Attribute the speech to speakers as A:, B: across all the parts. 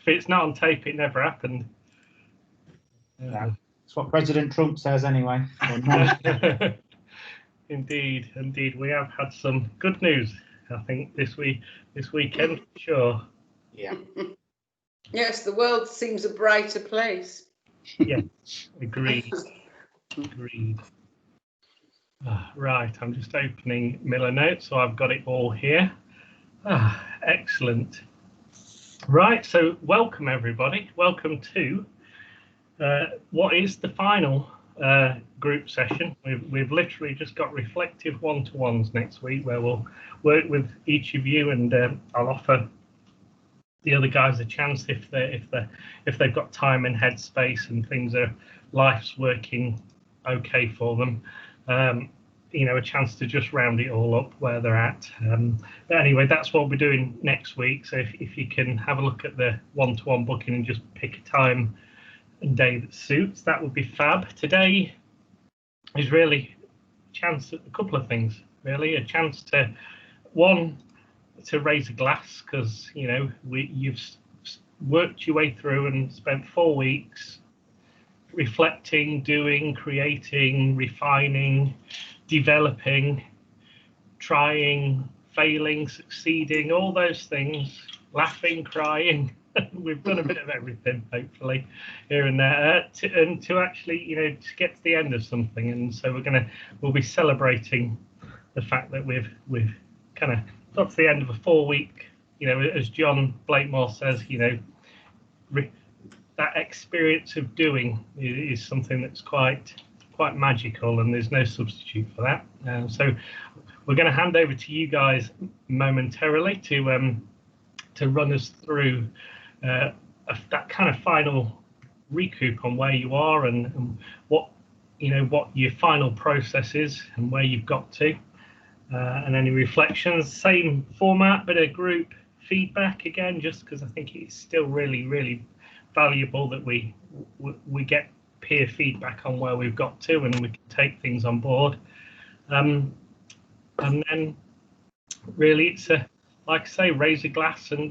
A: it's not on tape, it never happened.
B: Yeah, that's what President Trump says anyway.
A: Indeed, we have had some good news, I think, this weekend, for sure.
B: Yeah.
C: Yes, the world seems a brighter place.
A: Yeah, agreed. Right, I'm just opening Miller Notes, so I've got it all here. Excellent. Right, so welcome everybody. Welcome to what is the final group session. We've literally just got reflective one-to-ones next week where we'll work with each of you, and I'll offer the other guys a chance if they've got time and headspace and life's working okay for them. A chance to just round it all up where they're at. But anyway, that's what we're doing next week. So if you can have a look at the one-to-one booking and just pick a time and day that suits, that would be fab. Today is really a chance at a couple of things, really. A chance to raise a glass, because you've worked your way through and spent 4 weeks reflecting, doing, creating, refining, developing, trying, failing, succeeding, all those things, laughing, crying. We've done a bit of everything, hopefully, here and there, to actually, to get to the end of something. And so we'll be celebrating the fact that we've kind of got to the end of a 4-week, as John Blakemore says, that experience of doing is something that's quite magical, and there's no substitute for that. So we're going to hand over to you guys momentarily to run us through that kind of final recoup on where you are and what your final process is and where you've got to, and any reflections. Same format, bit of group feedback again, just because I think it's still really, really valuable that we get peer feedback on where we've got to, and we can take things on board. And then really it's like I say, raise a glass and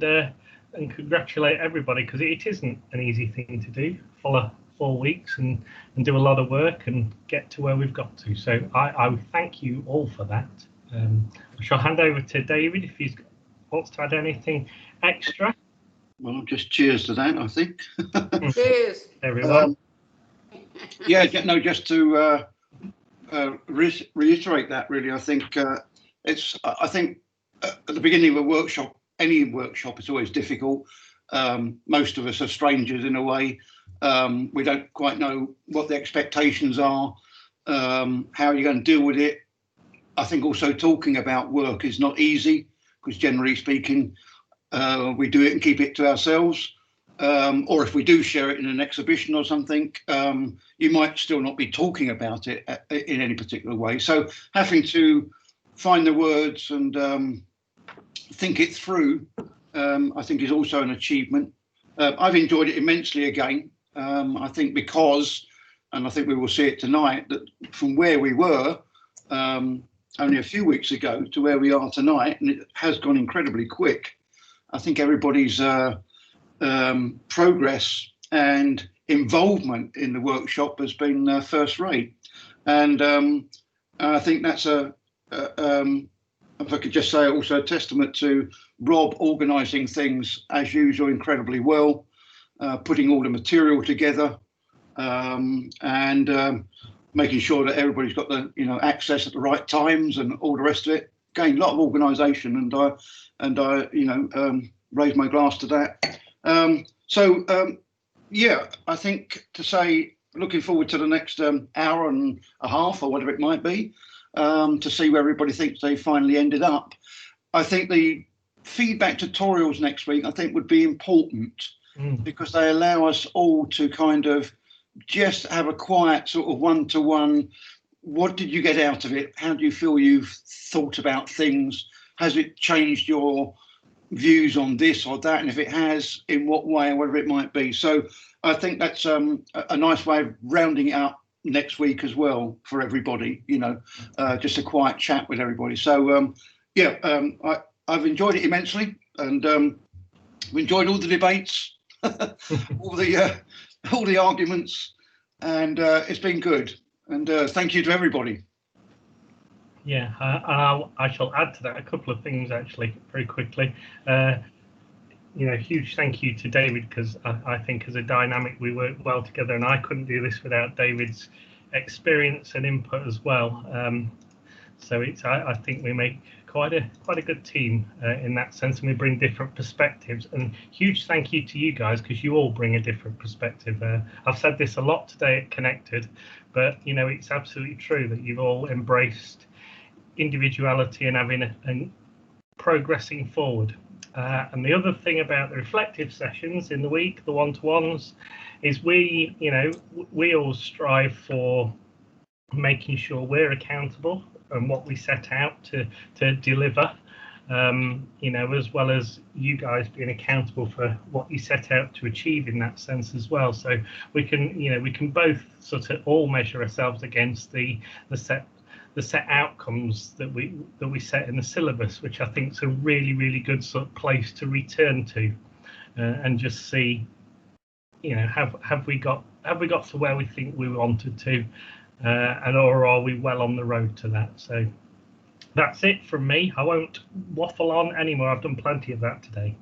A: congratulate everybody, because it isn't an easy thing to do. Follow 4 weeks and do a lot of work and get to where we've got to. So I would thank you all for that. I shall hand over to David if he wants to add anything extra.
D: Well, just cheers to that, I think.
C: Cheers,
A: everyone.
D: Just to reiterate that, really, I think I think at the beginning of a workshop, any workshop, is always difficult. Most of us are strangers in a way. We don't quite know what the expectations are, how you're going to deal with it. I think also talking about work is not easy, because generally speaking, we do it and keep it to ourselves. Or if we do share it in an exhibition or something, you might still not be talking about it in any particular way. So having to find the words and think it through, I think is also an achievement. I've enjoyed it immensely again. I think because, and I think we will see it tonight, that from where we were only a few weeks ago to where we are tonight, and it has gone incredibly quick. I think everybody's progress and involvement in the workshop has been first rate, and I think that's if I could just say, also a testament to Rob organising things as usual incredibly well, putting all the material together, and making sure that everybody's got the access at the right times and all the rest of it. Again, a lot of organisation, and I raise my glass to that. Yeah, I think to say, looking forward to the next hour and a half or whatever it might be, to see where everybody thinks they finally ended up. I think the feedback tutorials next week, I think, would be important, because they allow us all to kind of just have a quiet sort of one-to-one. What did you get out of it? How do you feel you've thought about things? Has it changed your views on this or that? And if it has, in what way, or whatever it might be. So I think that's a nice way of rounding it up next week as well for everybody, just a quiet chat with everybody. So I've enjoyed it immensely, and we enjoyed all the debates. all the arguments, and it's been good. And thank you to everybody.
A: Yeah, I shall add to that a couple of things actually very quickly. Huge thank you to David, because I think as a dynamic we work well together, and I couldn't do this without David's experience and input as well. So I think we make quite a good team in that sense, and we bring different perspectives. And huge thank you to you guys, because you all bring a different perspective. I've said this a lot today at Connected, but it's absolutely true that you've all embraced individuality and having and progressing forward. And the other thing about the reflective sessions in the week, the one-to-ones, is we all strive for making sure we're accountable and what we set out to deliver, as well as you guys being accountable for what you set out to achieve in that sense as well. So we can both sort of all measure ourselves against the set outcomes that we set in the syllabus, which I think is a really good sort of place to return to, and just see, have we got to where we think we wanted to, or are we well on the road to that? So that's it from me. I won't waffle on anymore. I've done plenty of that today.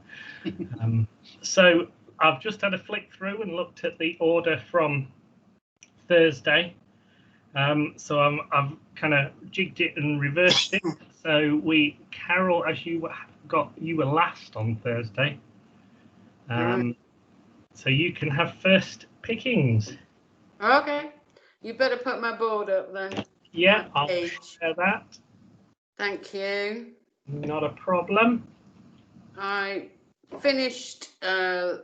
A: So I've just had a flick through and looked at the order from Thursday. So I've kind of jigged it and reversed it. So Carol, as you were last on Thursday. So you can have first pickings.
C: Okay. You better put my board up then.
A: Yeah, I'll share that.
C: Thank you.
A: Not a problem.
C: I finished, I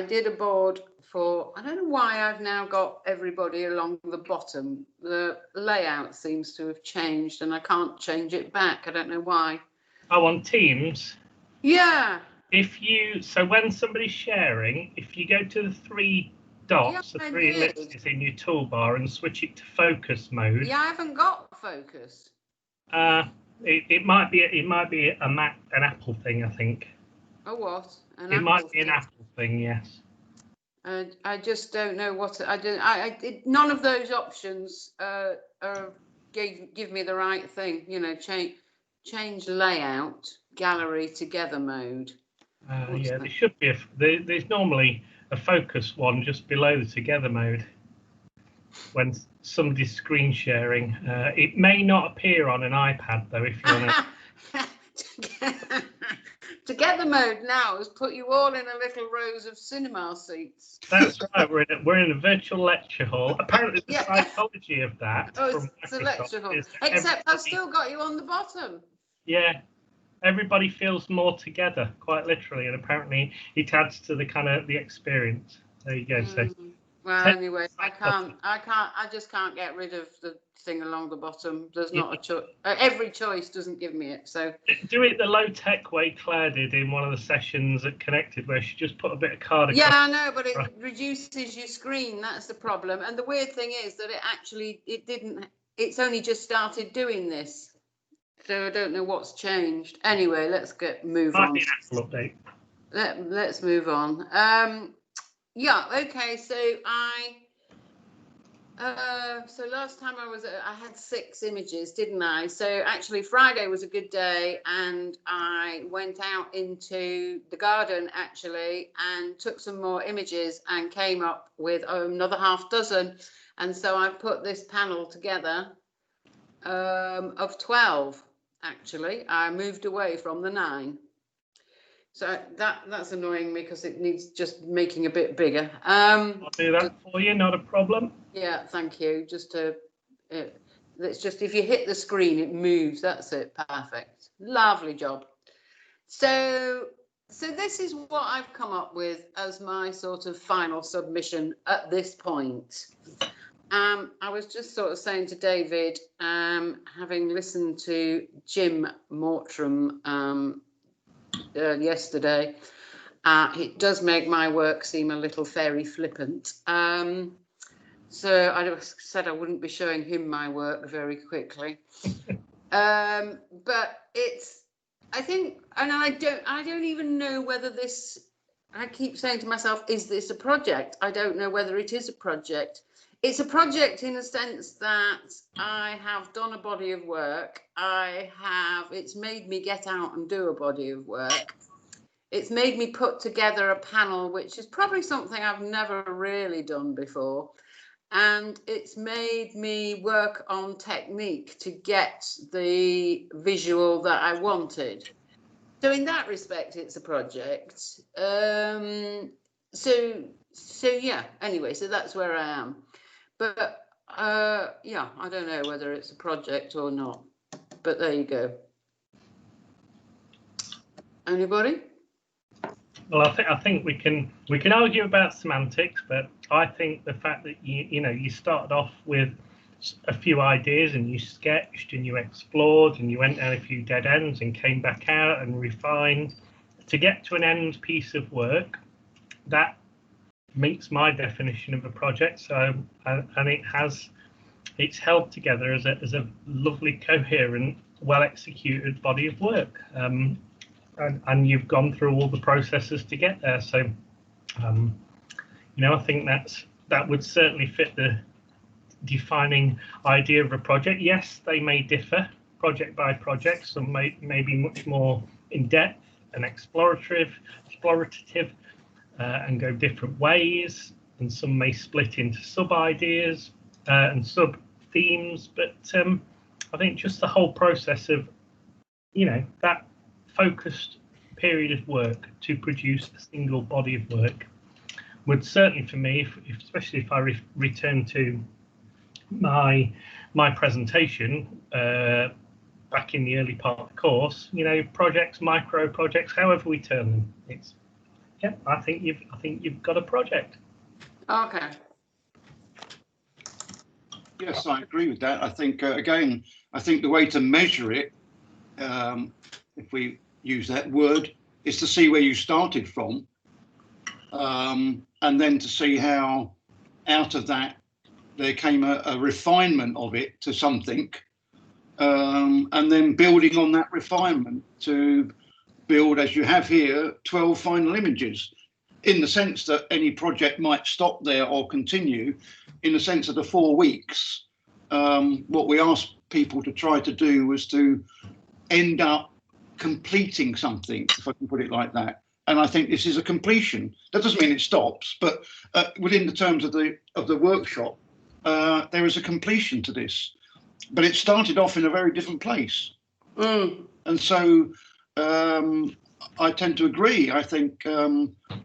C: did a board for, I don't know why I've now got everybody along the bottom. The layout seems to have changed and I can't change it back. I don't know why.
A: Oh, on Teams?
C: Yeah.
A: So when somebody's sharing, if you go to the three dots, the three ellipses in your toolbar and switch it to focus mode.
C: Yeah, I haven't got focus.
A: It might be an Apple thing, I think.
C: Oh, what?
A: It might be an Apple thing, yes.
C: I just don't know what I do. None of those options give me the right thing. Change layout, gallery together mode.
A: Yeah, there should be there's normally a focus one just below the together mode when somebody's screen sharing. It may not appear on an iPad though, if you want
C: to. Together mode now has put you all in a little rows of cinema seats.
A: That's right. We're in a virtual lecture hall. Apparently, the psychology of that.
C: Oh, it's a lecture hall. Except I've still got you on the bottom.
A: Yeah, everybody feels more together, quite literally, and apparently it adds to the kind of the experience. There you go. So.
C: Well, anyway, I just can't get rid of the thing along the bottom. There's not a choice. Every choice doesn't give me it. So
A: do it the low-tech way Claire did in one of the sessions at Connected, where she just put a bit of card across.
C: Yeah, I know, but it reduces your screen. That's the problem. And the weird thing is that it's only just started doing this. So I don't know what's changed. Anyway, let's move on.
A: Might be an Apple update.
C: Let's move on. Yeah, okay, so so last time I had 6 images, didn't I? So actually Friday was a good day and I went out into the garden actually and took some more images and came up with another half dozen. And so I've put this panel together of 12, actually. I moved away from the 9. So that's annoying me because it needs just making a bit bigger.
A: I'll do that for you, not a problem.
C: Yeah, thank you. It's just if you hit the screen, it moves. That's it. Perfect. Lovely job. So this is what I've come up with as my sort of final submission at this point. I was just sort of saying to David, having listened to Jim Mortram yesterday, it does make my work seem a little very flippant. So I said I wouldn't be showing him my work very quickly. But I think, and I don't even know whether this I keep saying to myself, is this a project? I don't know whether it is a project. It's a project in a sense that I have done a body of work. It's made me get out and do a body of work. It's made me put together a panel, which is probably something I've never really done before. And it's made me work on technique to get the visual that I wanted. So in that respect, it's a project. So yeah, anyway, so that's where I am. But yeah, I don't know whether it's a project or not, but there you go. Anybody?
A: Well, I think we can argue about semantics, but I think the fact that you started off with a few ideas and you sketched and you explored and you went down a few dead ends and came back out and refined to get to an end piece of work, that meets my definition of a project. So and it's held together as a lovely, coherent, well executed body of work. And you've gone through all the processes to get there. So, I think that would certainly fit the defining idea of a project. Yes, they may differ project by project. Some may be much more in depth and explorative, and go different ways. And some may split into sub ideas and sub themes. But I think just the whole process of, that focused period of work to produce a single body of work would certainly, for me, especially if I return to my presentation back in the early part of the course, projects, micro projects, however we term them, I think you've got a project.
C: Okay.
D: Yes, I agree with that. I think again, I think the way to measure it, if we use that word, is to see where you started from, and then to see how out of that there came a refinement of it to something, and then building on that refinement to build, as you have here, 12 final images, in the sense that any project might stop there or continue. In the sense of the 4 weeks, what we asked people to try to do was to end up completing something, if I can put it like that. And I think this is a completion. That doesn't mean it stops, but within the terms of the workshop, there is a completion to this. But it started off in a very different place. And so I tend to agree. I think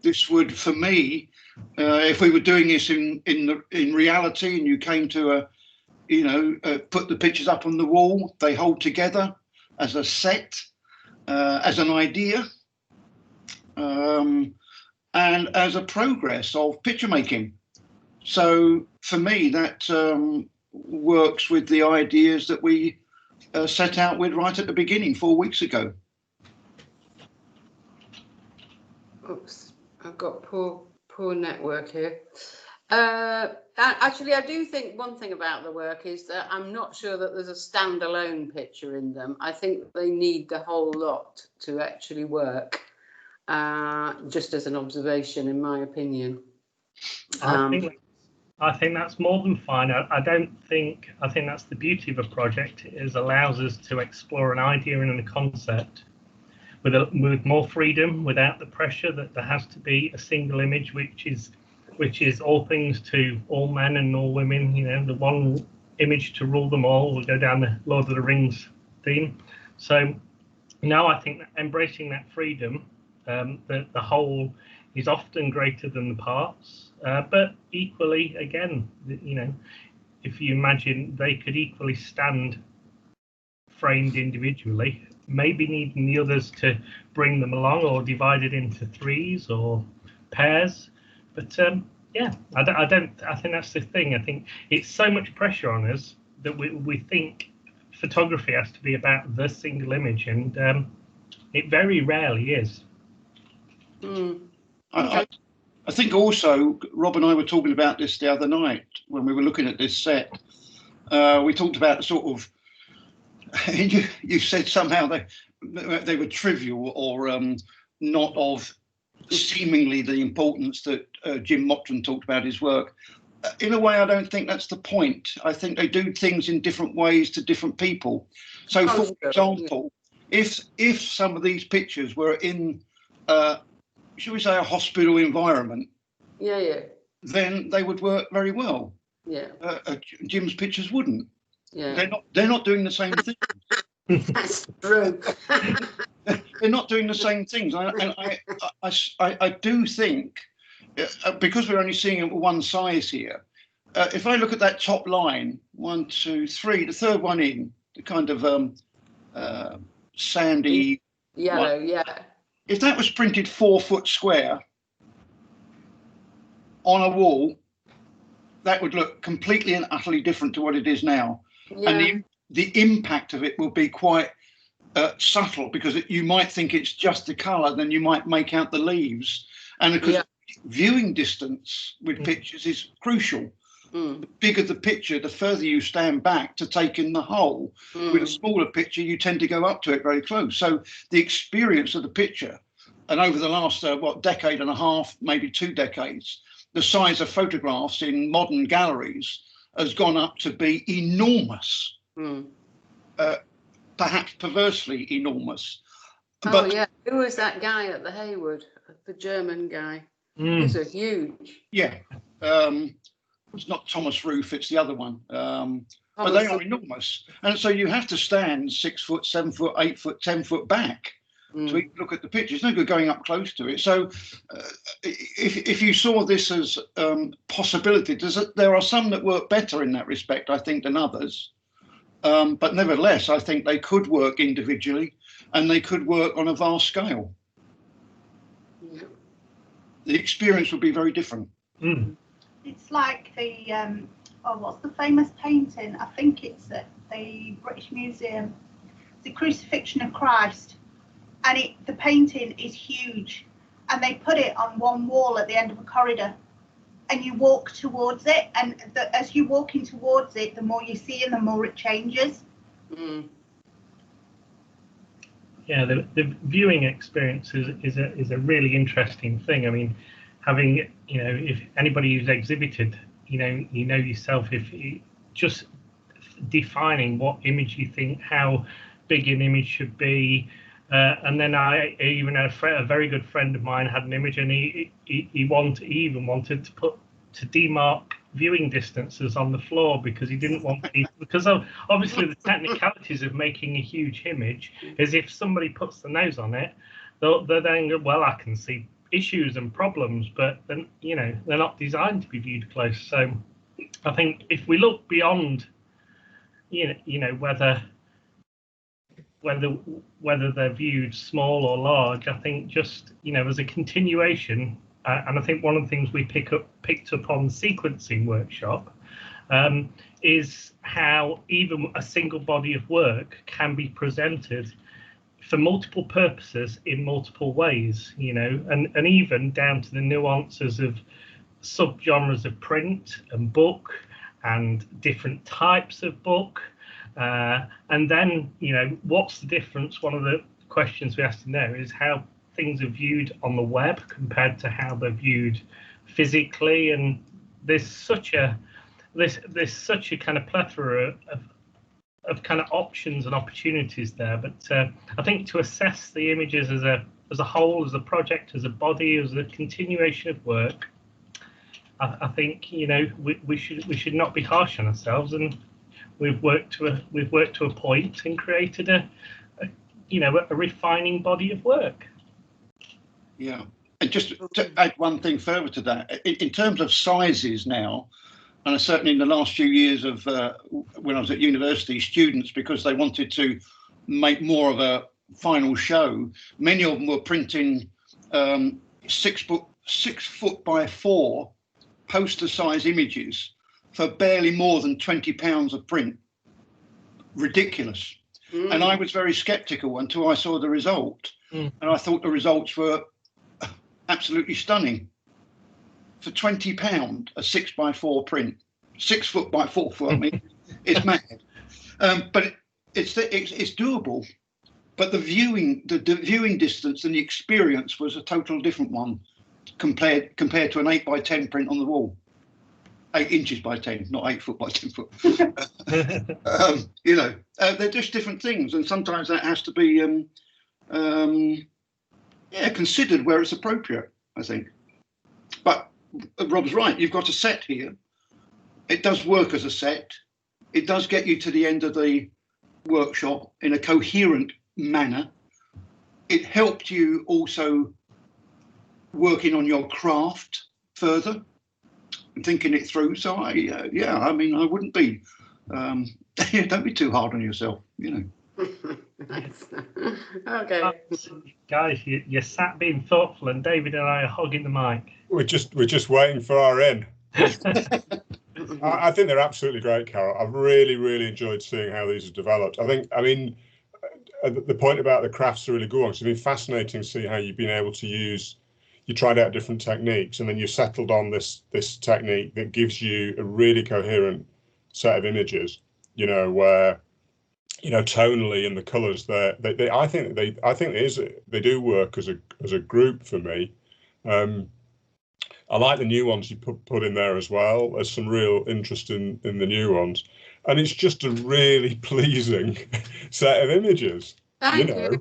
D: this would, for me, if we were doing this in reality, and you came to put the pictures up on the wall, they hold together as a set, as an idea, and as a progress of picture making. So for me, that works with the ideas that we set out with right at the beginning 4 weeks ago.
C: Oops, I've got poor network here. Actually, I do think one thing about the work is that I'm not sure that there's a standalone picture in them. I think they need the whole lot to actually work, just as an observation, in my opinion.
A: I think that's more than fine. I think that's the beauty of a project, is allows us to explore an idea and a concept with more freedom, without the pressure that there has to be a single image, which is all things to all men and all women, the one image to rule them all. We'll go down the Lord of the Rings theme. So now I think that embracing that freedom, that the whole is often greater than the parts, but equally, again, if you imagine they could equally stand framed individually, maybe needing the others to bring them along, or divided into threes or pairs. But I think that's the thing. I think it's so much pressure on us that we think photography has to be about the single image, and it very rarely is.
D: I think also, Rob and I were talking about this the other night when we were looking at this set. We talked about sort of, you said somehow they were trivial or not of seemingly the importance that Jim Mottram talked about his work. In a way, I don't think that's the point. I think they do things in different ways to different people. So, for example, if some of these pictures were in, should we say, a hospital environment, then they would work very well. Jim's pictures wouldn't. They're not doing the same thing.
C: That's true.
D: They're not doing the same things. I do think, because we're only seeing it with one size here, if I look at that top line, 1, 2, 3, the third one in, the kind of sandy
C: yellow,
D: if that was printed 4 foot square on a wall, that would look completely and utterly different to what it is now. And the impact of it will be quite subtle, because you might think it's just the colour, then you might make out the leaves. And because viewing distance with pictures is crucial. The bigger the picture, the further you stand back to take in the whole. With a smaller picture, you tend to go up to it very close. So the experience of the picture, and over the last, decade and a half, maybe 2 decades, the size of photographs in modern galleries has gone up to be enormous. Perhaps perversely enormous.
C: But who was that guy at the Hayward? The German guy. These are huge.
D: It's not Thomas Roof, it's the other one. But they are enormous. And so you have to stand 6 foot, 7 foot, 8 foot, 10 foot back to look at the picture. It's no good going up close to it. So if you saw this as possibility, there are some that work better in that respect, I think, than others. But nevertheless, I think they could work individually, and they could work on a vast scale. The experience would be very different.
E: It's like the what's the famous painting? I think it's at the British Museum, the Crucifixion of Christ, and the painting is huge, and they put it on one wall at the end of a corridor, and you walk towards it, and as you're walking towards it, the more you see and the more it changes.
A: Yeah, the viewing experience is a really interesting thing. I mean, having, if anybody who's exhibited, you know yourself, if just defining what image you think, how big an image should be. And then I even had a very good friend of mine had an image, and he even wanted to demark viewing distances on the floor, because he didn't want people, because obviously the technicalities of making a huge image is if somebody puts the nose on it, they'll then go, well, I can see issues and problems, but then they're not designed to be viewed close. So I think if we look beyond whether they're viewed small or large, I think just as a continuation, and I think one of the things we picked up on the sequencing workshop is how even a single body of work can be presented for multiple purposes in multiple ways, and even down to the nuances of subgenres of print and book and different types of book. And then, what's the difference? One of the questions we have to know is how things are viewed on the web compared to how they're viewed physically. And there's such a kind of plethora of kind of options and opportunities there. But I think to assess the images as a whole, as a project, as a body, as a continuation of work, I think we should not be harsh on ourselves, and we've worked to a point and created a refining body of work.
D: Yeah, and just to add one thing further to that, in terms of sizes now, and certainly in the last few years of when I was at university, students, because they wanted to make more of a final show, many of them were printing 6 foot by 4 poster size images for barely more than £20 of print. Ridiculous. And I was very skeptical until I saw the result, and I thought the results were absolutely stunning. For £20, a 6 by 4 print, 6 foot by 4 foot. I mean, it's mad, but it's doable. but the viewing distance and the experience was a total different one compared to an 8x10 print on the wall. 8 inches by 10, not 8 foot by 10 foot. They're just different things, and sometimes that has to be considered where it's appropriate, I think. But Rob's right, you've got a set here. It does work as a set. It does get you to the end of the workshop in a coherent manner. It helped you also working on your craft further and thinking it through. So I wouldn't be, don't be too hard on yourself,
C: Nice. Okay.
A: Guys, you sat being thoughtful, and David and I are hogging the mic.
F: We're just waiting for our in. I think they're absolutely great, Carol. I've really enjoyed seeing how these have developed. The point about the craft's a really good one. It's been fascinating to see how you've been able to use. You tried out different techniques, and then you settled on this technique that gives you a really coherent set of images. Where tonally and the colours, I think they do work as a group for me. I like the new ones you put in there as well. There's some real interest in the new ones, and it's just a really pleasing set of images.
C: Thank you.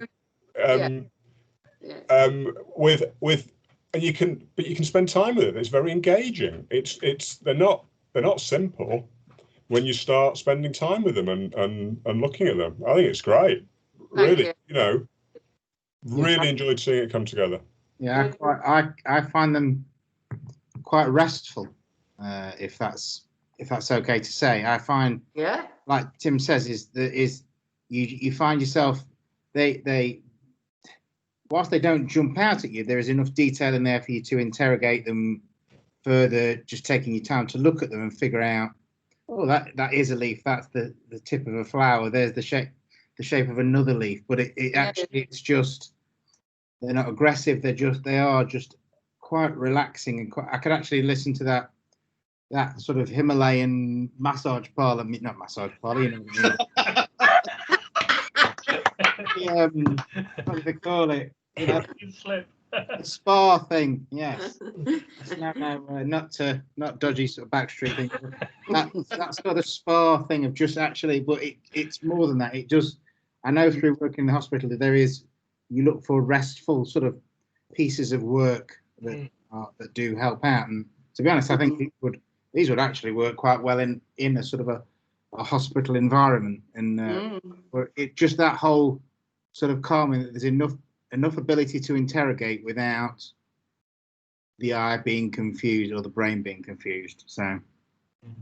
F: And you can spend time with it. It's very engaging. They're not simple when you start spending time with them and looking at them. I think it's great. Really, really enjoyed seeing it come together.
B: Yeah, I find them quite restful, if that's okay to say. I find, like Tim says, is you find yourself they whilst they don't jump out at you, there is enough detail in there for you to interrogate them further, just taking your time to look at them and figure out, oh, that is a leaf, that's the tip of a flower, there's the shape of another leaf. But it's just, they're not aggressive, they are just quite relaxing, and I could actually listen to that sort of Himalayan massage parlor, not massage parlor, what do they call it? The spa thing, yes. No, not dodgy sort of backstreet thing. That sort of spa thing of just actually, but it's more than that. It just, I know through working in the hospital that you look for restful sort of pieces of work that do help out. And to be honest, I think these would actually work quite well in a sort of a hospital environment, and where it just that whole sort of calming, that there's enough ability to interrogate without the eye being confused or the brain being confused. So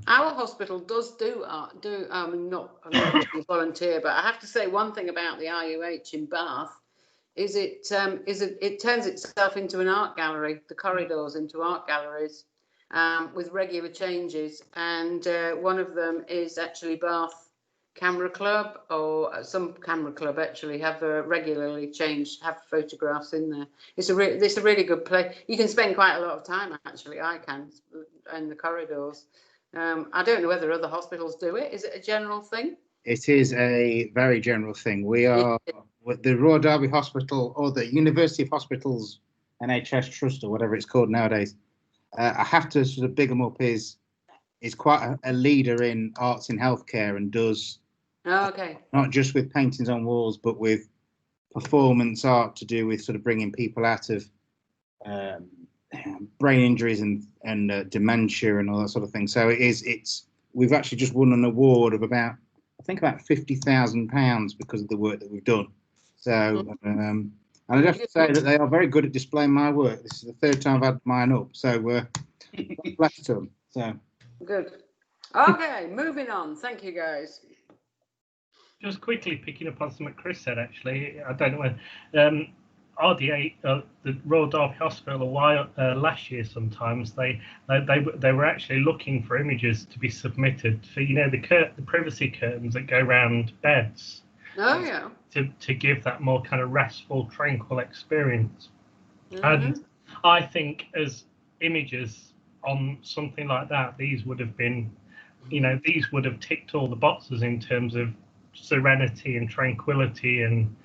C: our hospital does do I'm not a volunteer, but I have to say one thing about the RUH in Bath is it turns itself into an art gallery, the corridors into art galleries, with regular changes, and one of them is actually Bath Camera Club, or some camera club actually have regularly have photographs in there. It's a really good place. You can spend quite a lot of time, actually. I can, in the corridors. I don't know whether other hospitals do it. Is it a general thing?
B: It is a very general thing. We are with the Royal Derby Hospital, or the University of Hospitals NHS Trust, or whatever it's called nowadays. I have to sort of big them up. Is quite a leader in arts in healthcare, and does not just with paintings on walls, but with performance art to do with sort of bringing people out of brain injuries and dementia and all that sort of thing. So we've actually just won an award of about £50,000 because of the work that we've done. So and I'd have to say that they are very good at displaying my work. This is the third time I've had mine up, so bless them. So
C: good. Okay, moving on. Thank you, guys.
A: Just quickly picking up on something Chris said, actually, I don't know when RDA, the Royal Derby Hospital, last year sometimes they were actually looking for images to be submitted for, the privacy curtains that go around beds.
C: Oh yeah.
A: To give that more kind of restful, tranquil experience. And I think as images on something like that, these would have been, these would have ticked all the boxes in terms of serenity and tranquility, and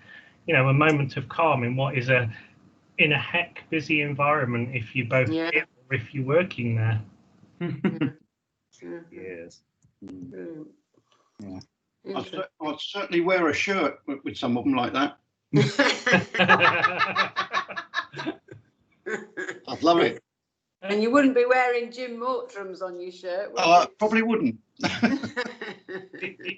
A: a moment of calm in what is in a heck busy environment if you both
C: Yeah.
A: live or if you're working there.
B: Yes.
C: Brilliant.
B: Yeah.
D: I'd certainly wear a shirt with some of them like that. I'd love it.
C: And you wouldn't be wearing Jim Mortram's on your shirt, would
D: I
C: you?
D: probably wouldn't.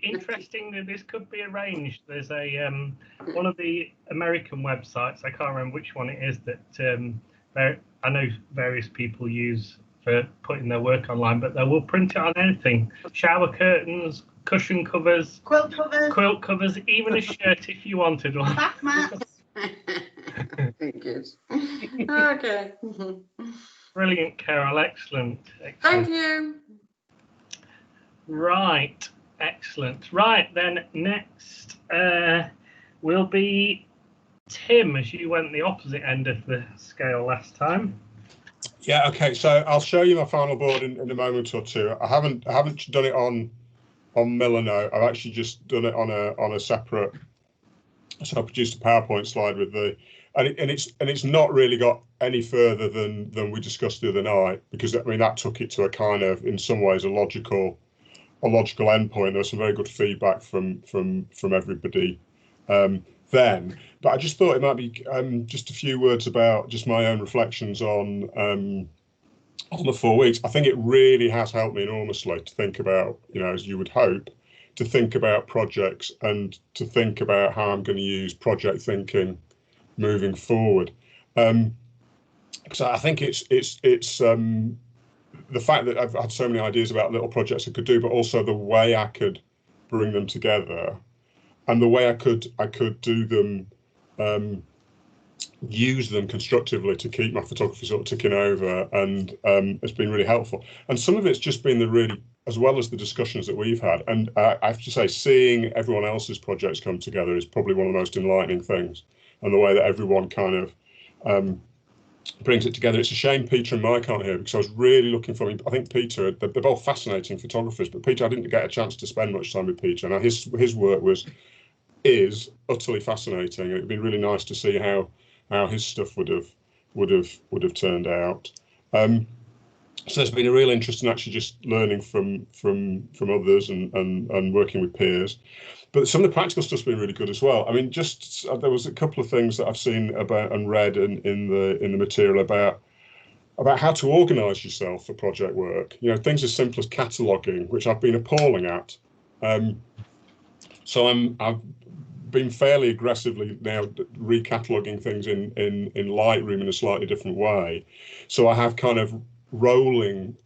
A: Interesting that this could be arranged. There's one of the American websites, I can't remember which one it is, that I know various people use for putting their work online, but they will print it on anything: shower curtains, cushion covers,
E: quilt covers,
A: even a shirt if you wanted one.
E: bath mats.
C: Good. Okay.
A: Brilliant, Carol. Excellent.
C: Thank you.
A: Right. Excellent. Right, then next will be Tim, as you went the opposite end of the scale last time.
F: Yeah, okay, so I'll show you my final board in a moment or two. I haven't done it on Milano. I've actually just done it on a separate. So I produced a PowerPoint slide with and it's not really got any further than we discussed the other night, because I mean that took it to a kind of, in some ways, a logical endpoint. There was some very good feedback from everybody then, but I just thought it might be just a few words about just my own reflections on the 4 weeks. I think it really has helped me enormously to think about, as you would hope, to think about projects and to think about how I'm going to use project thinking moving forward. So I think it's the fact that I've had so many ideas about little projects I could do, but also the way I could bring them together and the way I could do them, use them constructively to keep my photography sort of ticking over, and it's been really helpful. And some of it's just been as well as the discussions that we've had. And I have to say, seeing everyone else's projects come together is probably one of the most enlightening things, and the way that everyone kind of brings it together. It's a shame Peter and Mike aren't here, because I was really looking for him. I think Peter, they're both fascinating photographers, but Peter, I didn't get a chance to spend much time with Peter. Now his work is utterly fascinating. It'd be really nice to see how his stuff would have turned out. So it's been a real interest in actually just learning from others and working with peers. But some of the practical stuff's been really good as well. I mean, just there was a couple of things that I've seen about and read in the material about how to organise yourself for project work. Things as simple as cataloguing, which I've been appalling at. So I've been fairly aggressively now recataloguing things in Lightroom in a slightly different way. So I have kind of rolling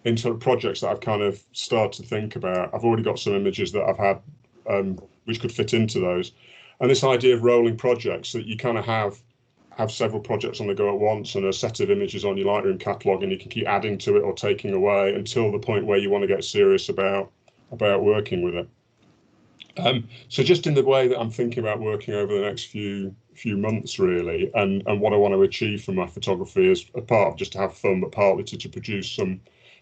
F: into projects that I've kind of started to think about. I've already got some images that I've had which could fit into those, and this idea of rolling projects, so that you kind of have several projects on the go at once and a set of images on your Lightroom catalogue, and you can keep adding to it or taking away until the point where you want to get serious about working with it. So just in the way that I'm thinking about working over the next few months, really, and what I want to achieve from my photography is a part of just to have fun, but partly to produce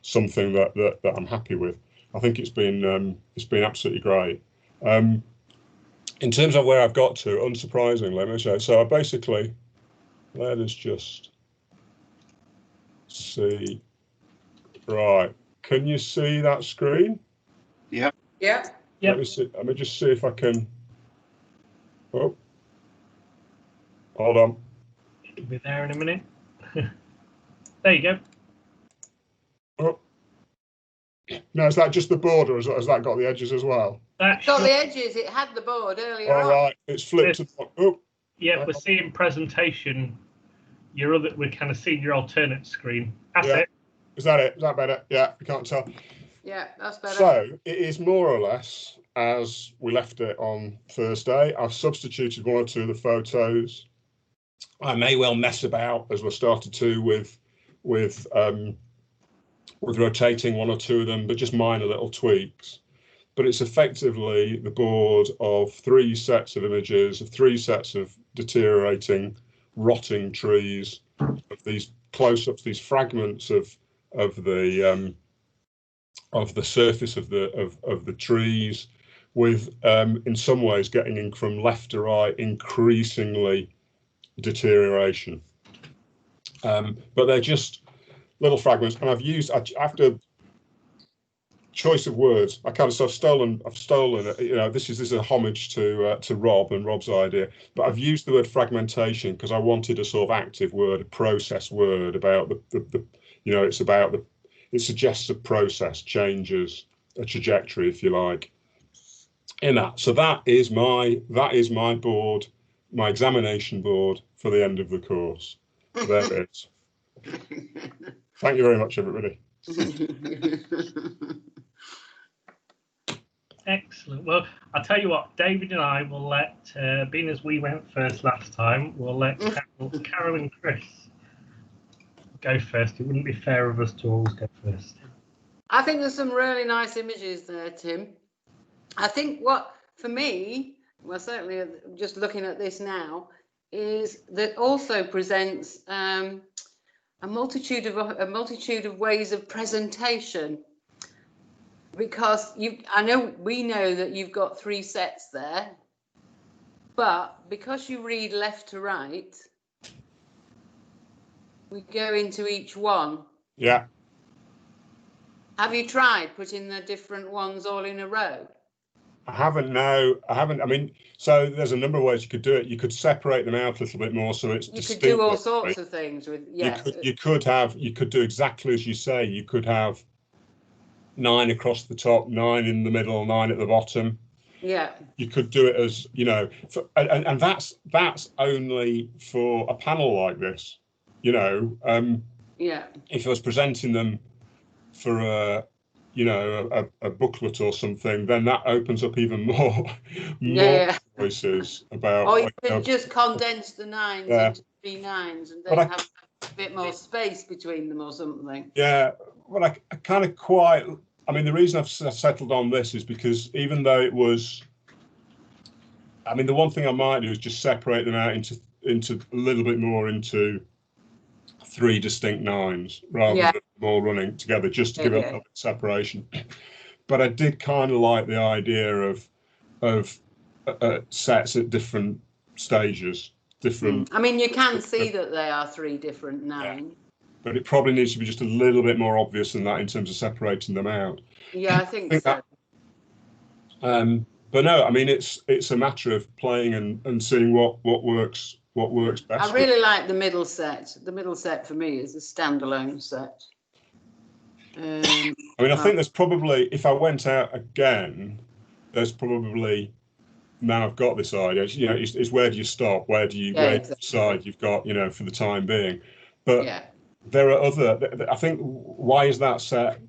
F: something that I'm happy with. I think it's been absolutely great. In terms of where I've got to, unsurprisingly, let me say, so I basically, let us just see. Right, can you see that screen?
D: Yeah.
C: Yeah.
A: Yep.
F: Let me just see if I can. Oh, hold on.
A: It'll be there in a minute. There you go.
F: Oh. No, is that just the border, or has that got the edges as well?
A: That
C: Got
A: should-
C: the edges. It had the board earlier
F: All
C: on.
F: right, it's flipped. Oh,
A: Yeah, we're seeing presentation. We're kind of seeing your alternate screen. That's
F: Yeah.
A: it.
F: is that it? Is that better? Yeah, I can't tell.
C: Yeah, that's better.
F: So it is more or less as we left it on Thursday. I've substituted one or two of the photos. I may well mess about, as we're started to, with rotating one or two of them, but just minor little tweaks. But it's effectively the board of 3 sets of images, of 3 sets of deteriorating, rotting trees, of these close-ups, these fragments of the surface of the trees, with, in some ways, getting in from left to right, increasingly deterioration. But they're just little fragments, and I've used, after choice of words, I kind of, so I've stolen it. You know, this is a homage to Rob and Rob's idea, but I've used the word fragmentation because I wanted a sort of active word, a process word about the you know, it's about it suggests a process, changes, a trajectory, if you like, in that. So that is my board, my examination board for the end of the course. There it is. Thank you very much, everybody.
A: Excellent. Well, I'll tell you what, David and I will let, being as we went first last time, we'll let Carol and Chris go first. It wouldn't be fair of us to always go first.
C: I think there's some really nice images there, Tim. I think what, for me, well, certainly just looking at this now, is that also presents a multitude of ways of presentation. Because we know that you've got 3 sets there, but because you read left to right, we go into each one.
F: Yeah.
C: Have you tried putting the different ones all in a row?
F: I haven't. I mean, so there's a number of ways you could do it. You could separate them out a little bit more, so it's distinct.
C: You could do all sorts of things with. Yeah.
F: You could do exactly as you say. You could have 9 across the top, 9 in the middle, 9 at the bottom.
C: Yeah.
F: You could do it as, you know, and that's only for a panel like this, you know.
C: Yeah.
F: If I was presenting them for a booklet or something, then that opens up even more choices about.
C: Or you can just condense the 9s into 3 9s and then have a bit more space between them or something.
F: Yeah. Well, I kind of quite. I mean, the reason I've settled on this is because even though it was, I mean, the one thing I might do is just separate them out into a little bit more into 3 distinct 9s rather than all running together, just to give it a little bit of separation. But I did kind of like the idea of sets at different stages, different.
C: I mean, you can see that they are 3 different 9s. Yeah.
F: But it probably needs to be just a little bit more obvious than that in terms of separating them out.
C: Yeah, I think so.
F: But no, I mean, it's a matter of playing and seeing what works best.
C: I really like the middle set. The middle set for me is a standalone set.
F: I mean, I think there's probably, if I went out again, there's probably, now I've got this idea, you know, it's where do you stop? Where do you decide you've got, you know, for the time being? But there are other, I think, why is that set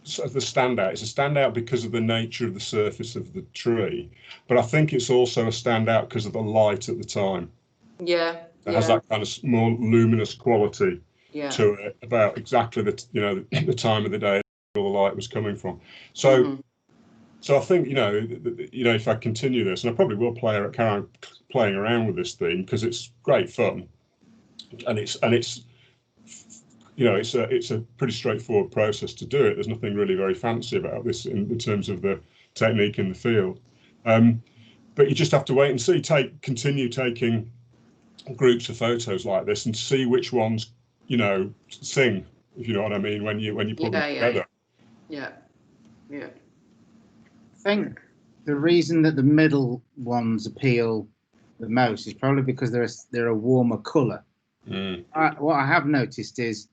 F: sort of the standout? It's a standout because of the nature of the surface of the tree, but I think it's also a standout because of the light at the time.
C: Yeah.
F: It has that kind of more luminous quality to it, about exactly the time of the day all the light was coming from. So so I think, you know, if I continue this, and I probably will carry on playing around with this theme because it's great fun, and it's you know, it's a pretty straightforward process to do it. There's nothing really very fancy about this in terms of the technique in the field. But you just have to wait and see. Continue taking groups of photos like this and see which ones, you know, sing, if you know what I mean, when you put them together.
C: Yeah.
B: I think the reason that the middle ones appeal the most is probably because they're a warmer colour. What I have noticed is,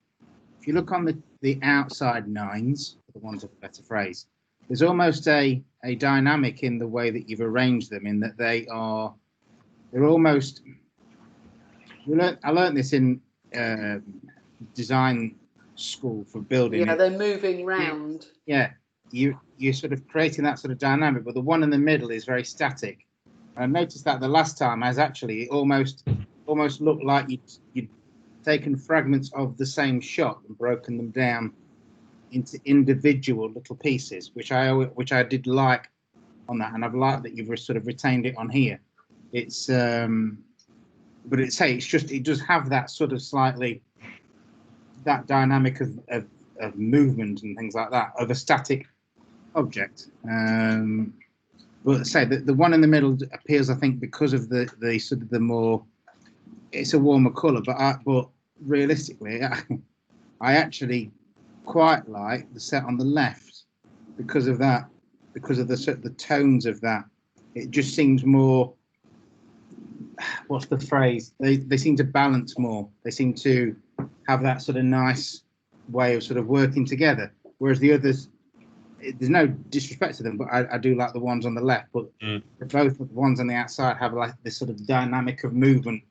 B: if you look on the outside 9s, the ones of a better phrase, there's almost a dynamic in the way that you've arranged them, in that they're almost. I learned this in design school for building.
C: Yeah, they're moving round.
B: Yeah, you're sort of creating that sort of dynamic, but the one in the middle is very static. I noticed that the last time as actually almost looked like you'd taken fragments of the same shot and broken them down into individual little pieces, which I did like on that, and I've liked that you've sort of retained it on here. It's but it does have that sort of slightly that dynamic of movement and things like that of a static object. But say the one in the middle appeals, I think, because of the sort of the more, it's a warmer colour. But realistically, I actually quite like the set on the left because of that, because of the tones of that. It just seems more. What's the phrase? They seem to balance more. They seem to have that sort of nice way of sort of working together. Whereas the others, there's no disrespect to them, but I do like the ones on the left. But both the ones on the outside have like this sort of dynamic of movement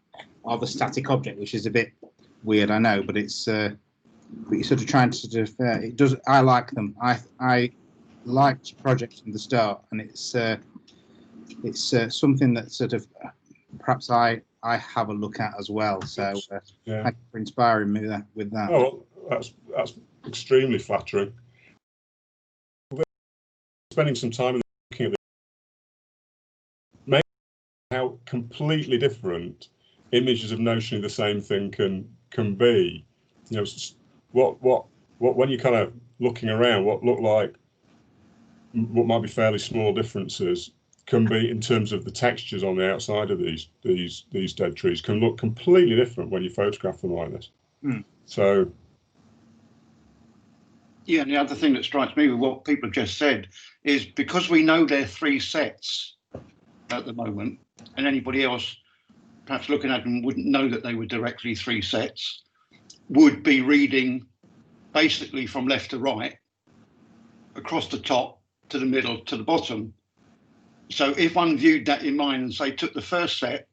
B: of a static object, which is a bit weird, I know, but it's but you're sort of trying to sort of it does. I like them. I liked projects from the start, and it's something that sort of perhaps I have a look at as well. So thank you for inspiring me with that.
F: Oh, well, that's extremely flattering. Spending some time looking at maybe how completely different images of notionally the same thing can be. You know, what when you're kind of looking around, what look like what might be fairly small differences can be in terms of the textures on the outside of these dead trees can look completely different when you photograph them like this. So
D: yeah, and the other thing that strikes me with what people have just said is because we know there are 3 sets at the moment, and anybody else perhaps looking at them wouldn't know that they were directly 3 sets, would be reading basically from left to right, across the top to the middle to the bottom. So if one viewed that in mind and say took the first set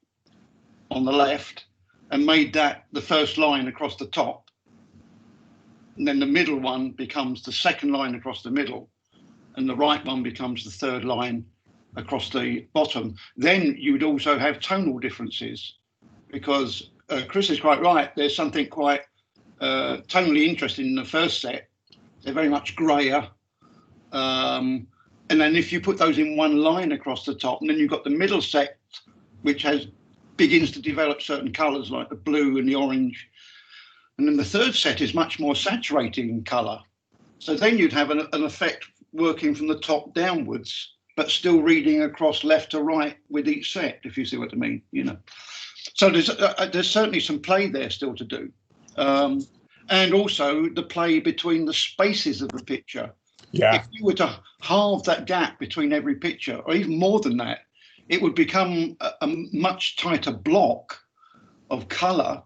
D: on the left and made that the first line across the top, and then the middle one becomes the second line across the middle, and the right one becomes the third line across the bottom, then you would also have tonal differences, because Chris is quite right. There's something quite tonally interesting in the first set. They're very much grayer. And then if you put those in one line across the top, and then you've got the middle set, which begins to develop certain colours like the blue and the orange. And then the third set is much more saturated in colour. So then you'd have an effect working from the top downwards, but still reading across left to right with each set, if you see what I mean, you know. So there's certainly some play there still to do. And also the play between the spaces of the picture.
F: yeah,
D: If you were to halve that gap between every picture, or even more than that, it would become a much tighter block of colour,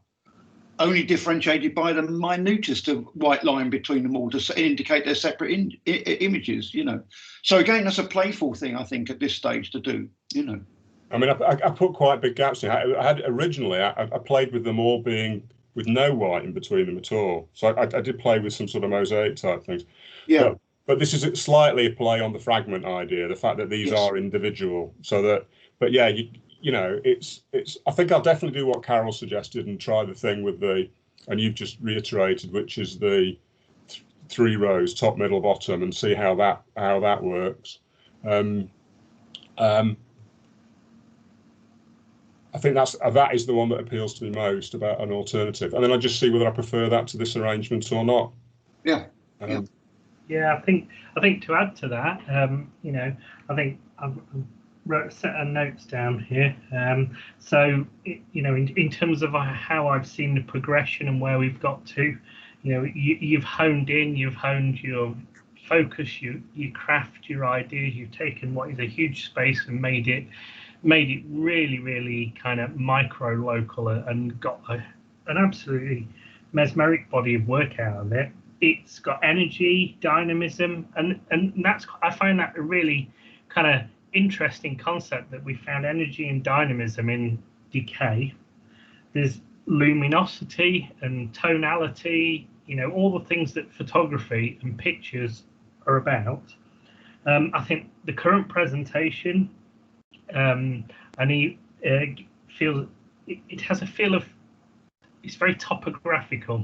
D: only differentiated by the minutest of white line between them all to indicate they're separate images, you know. So again, that's a playful thing, I think, at this stage to do, you know.
F: I mean, I put quite big gaps in. I had originally, I played with them all being with no white in between them at all. So I did play with some sort of mosaic type things.
D: Yeah.
F: But this is slightly a play on the fragment idea, the fact that these are individual. So that, but yeah, you know, it's. I think I'll definitely do what Carol suggested and try the thing with and you've just reiterated, which is the 3 rows, top, middle, bottom, and see how that works. I think that is the one that appeals to me most about an alternative, and then I just see whether I prefer that to this arrangement or not.
D: Yeah.
A: Yeah, I think to add to that, you know, I think I've wrote a set of notes down here. So, you know, in terms of how I've seen the progression and where we've got to, you know, you've honed your focus, you craft your ideas, you've taken what is a huge space and made it really, really kind of micro local and got an absolutely mesmeric body of work out of it. It's got energy, dynamism, and I find that a really kind of interesting concept, that we found energy and dynamism in decay. There's luminosity and tonality, you know, all the things that photography and pictures are about. I think the current presentation, and he feels it has a feel of, it's very topographical.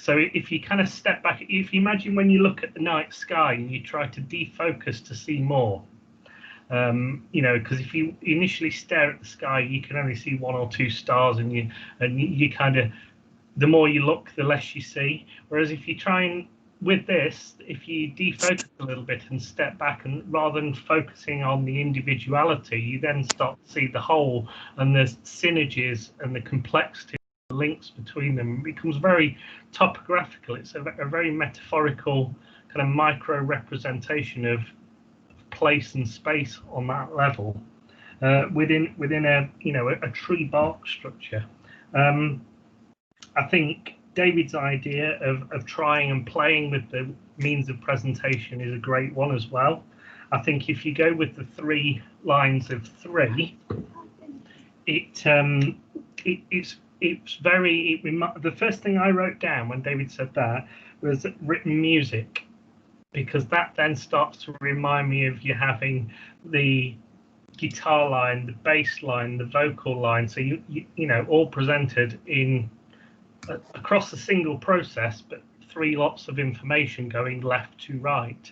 A: So if you kind of step back, if you imagine when you look at the night sky and you try to defocus to see more, you know, because if you initially stare at the sky, you can only see 1 or 2 stars, and you kind of, the more you look, the less you see. Whereas if you try and with this, if you defocus a little bit and step back, and rather than focusing on the individuality, you then start to see the whole and the synergies and the complexity, the links between them. It becomes very topographical. It's a very metaphorical kind of micro representation of place and space on that level within a tree bark structure. I think David's idea of trying and playing with the means of presentation is a great one as well. I think if you go with the 3 lines of 3, it's very. The first thing I wrote down when David said that was written music, because that then starts to remind me of you having the guitar line, the bass line, the vocal line. So you know, all presented in across a single process, but 3 lots of information going left to right.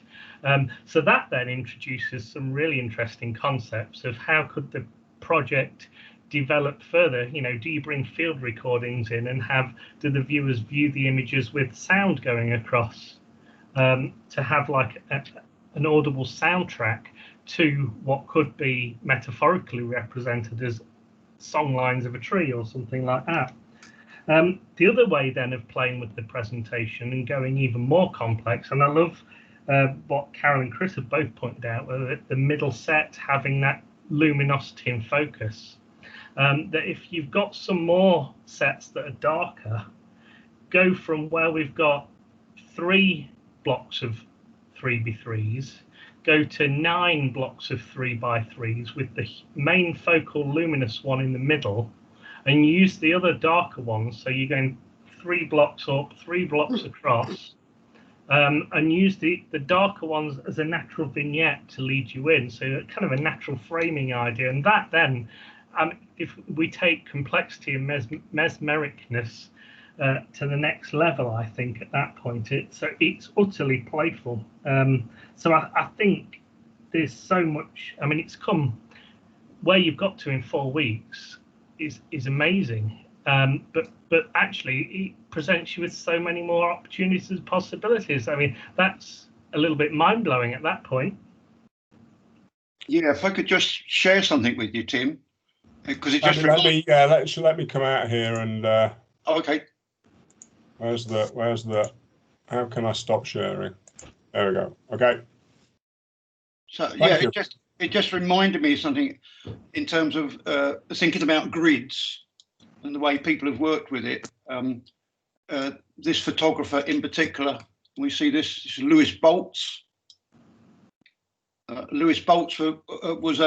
A: So that then introduces some really interesting concepts of how could the project develop further. You know, do you bring field recordings in and do the viewers view the images with sound going across, to have like an audible soundtrack to what could be metaphorically represented as song lines of a tree or something like that. The other way then of playing with the presentation and going even more complex, and I love what Carol and Chris have both pointed out, the middle set having that luminosity and focus, that if you've got some more sets that are darker, go from where we've got 3 blocks of 3x3s, go to 9 blocks of 3x3s with the main focal luminous one in the middle, and use the other darker ones. So you're going 3 blocks up, 3 blocks across, and use the darker ones as a natural vignette to lead you in. So kind of a natural framing idea. And that then, if we take complexity and mesmericness to the next level, I think at that point, it's utterly playful. So I think there's so much. I mean, it's come where you've got to in 4 weeks is amazing, but actually it presents you with so many more opportunities and possibilities. I mean, that's a little bit mind-blowing at that point.
D: Yeah, if I could just share something with you, Tim, because it just
F: let me come out here and
D: okay.
F: Where's the how can I stop sharing? There we go. Okay.
D: So yeah, it just reminded me of something in terms of thinking about grids and the way people have worked with it. This photographer in particular, we see this is Lewis Boltz. Lewis Boltz was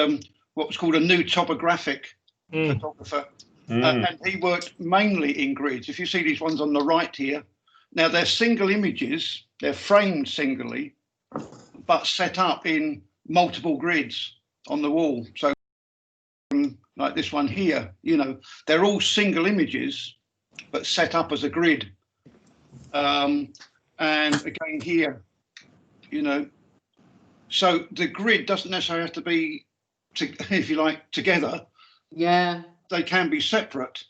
D: what was called a new topographic photographer, and he worked mainly in grids. If you see these ones on the right here, now they're single images, they're framed singly, but set up in multiple grids on the wall. So like this one here, you know, they're all single images, but set up as a grid. And again here, you know, so the grid doesn't necessarily have to be, if you like, together.
C: Yeah.
D: They can be separate.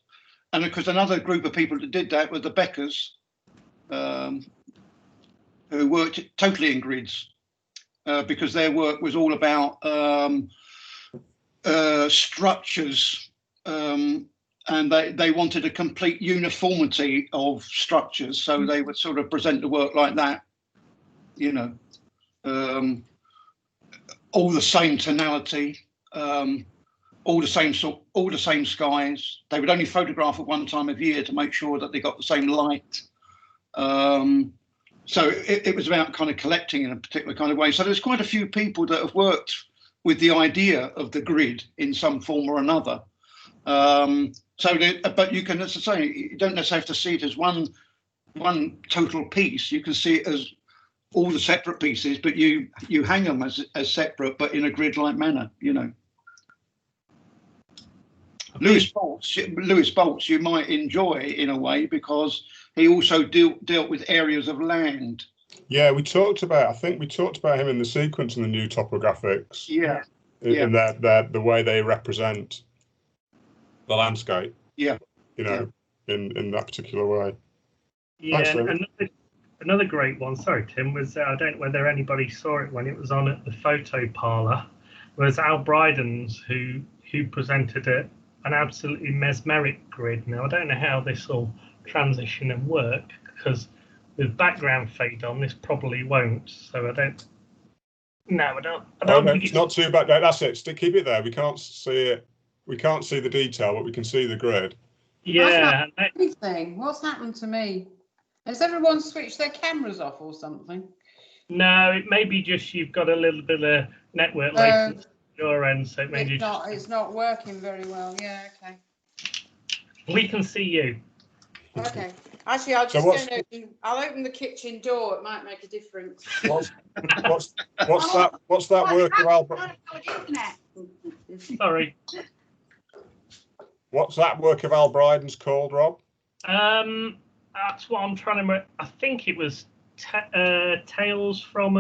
D: And of course, another group of people that did that were the Beckers, who worked totally in grids. Because their work was all about structures, and they wanted a complete uniformity of structures, so they would sort of present the work like that, you know, all the same tonality, all the same skies. They would only photograph at one time of year to make sure that they got the same light. So it was about kind of collecting in a particular kind of way. So there's quite a few people that have worked with the idea of the grid in some form or another. But you can, as I say, you don't necessarily have to see it as one total piece. You can see it as all the separate pieces, but you hang them as separate, but in a grid-like manner, you know. Lewis Boltz, you might enjoy in a way because he also dealt with areas of land.
F: Yeah, I think we talked about him in the sequence in the new topographics.
D: Yeah.
F: In the way they represent the landscape.
D: Yeah.
F: You know, in that particular way.
A: Yeah, another great one, sorry Tim, was I don't know whether anybody saw it when it was on at the Photo Parlour, was Al Brydens who presented an absolutely mesmeric grid. Now I don't know how this will transition and work, because with background fade on this probably won't, so I don't think
F: it's not too bad. No, that's it. Keep it there. We can't see it. We can't see the detail, but we can see the grid.
A: Yeah.
C: Anything. What's happened to me? Has everyone switched their cameras off or something?
A: No, it may be just you've got a little bit of network latency at your end, so it may
C: it's not working very well. Yeah, okay.
A: We can see you.
C: Okay. Actually, I'll open the kitchen door. It might make a difference.
F: What's that work of Al?
A: Sorry.
F: What's that work of Al Brydens called, Rob?
A: That's what I'm trying to remember. I think it was Tales from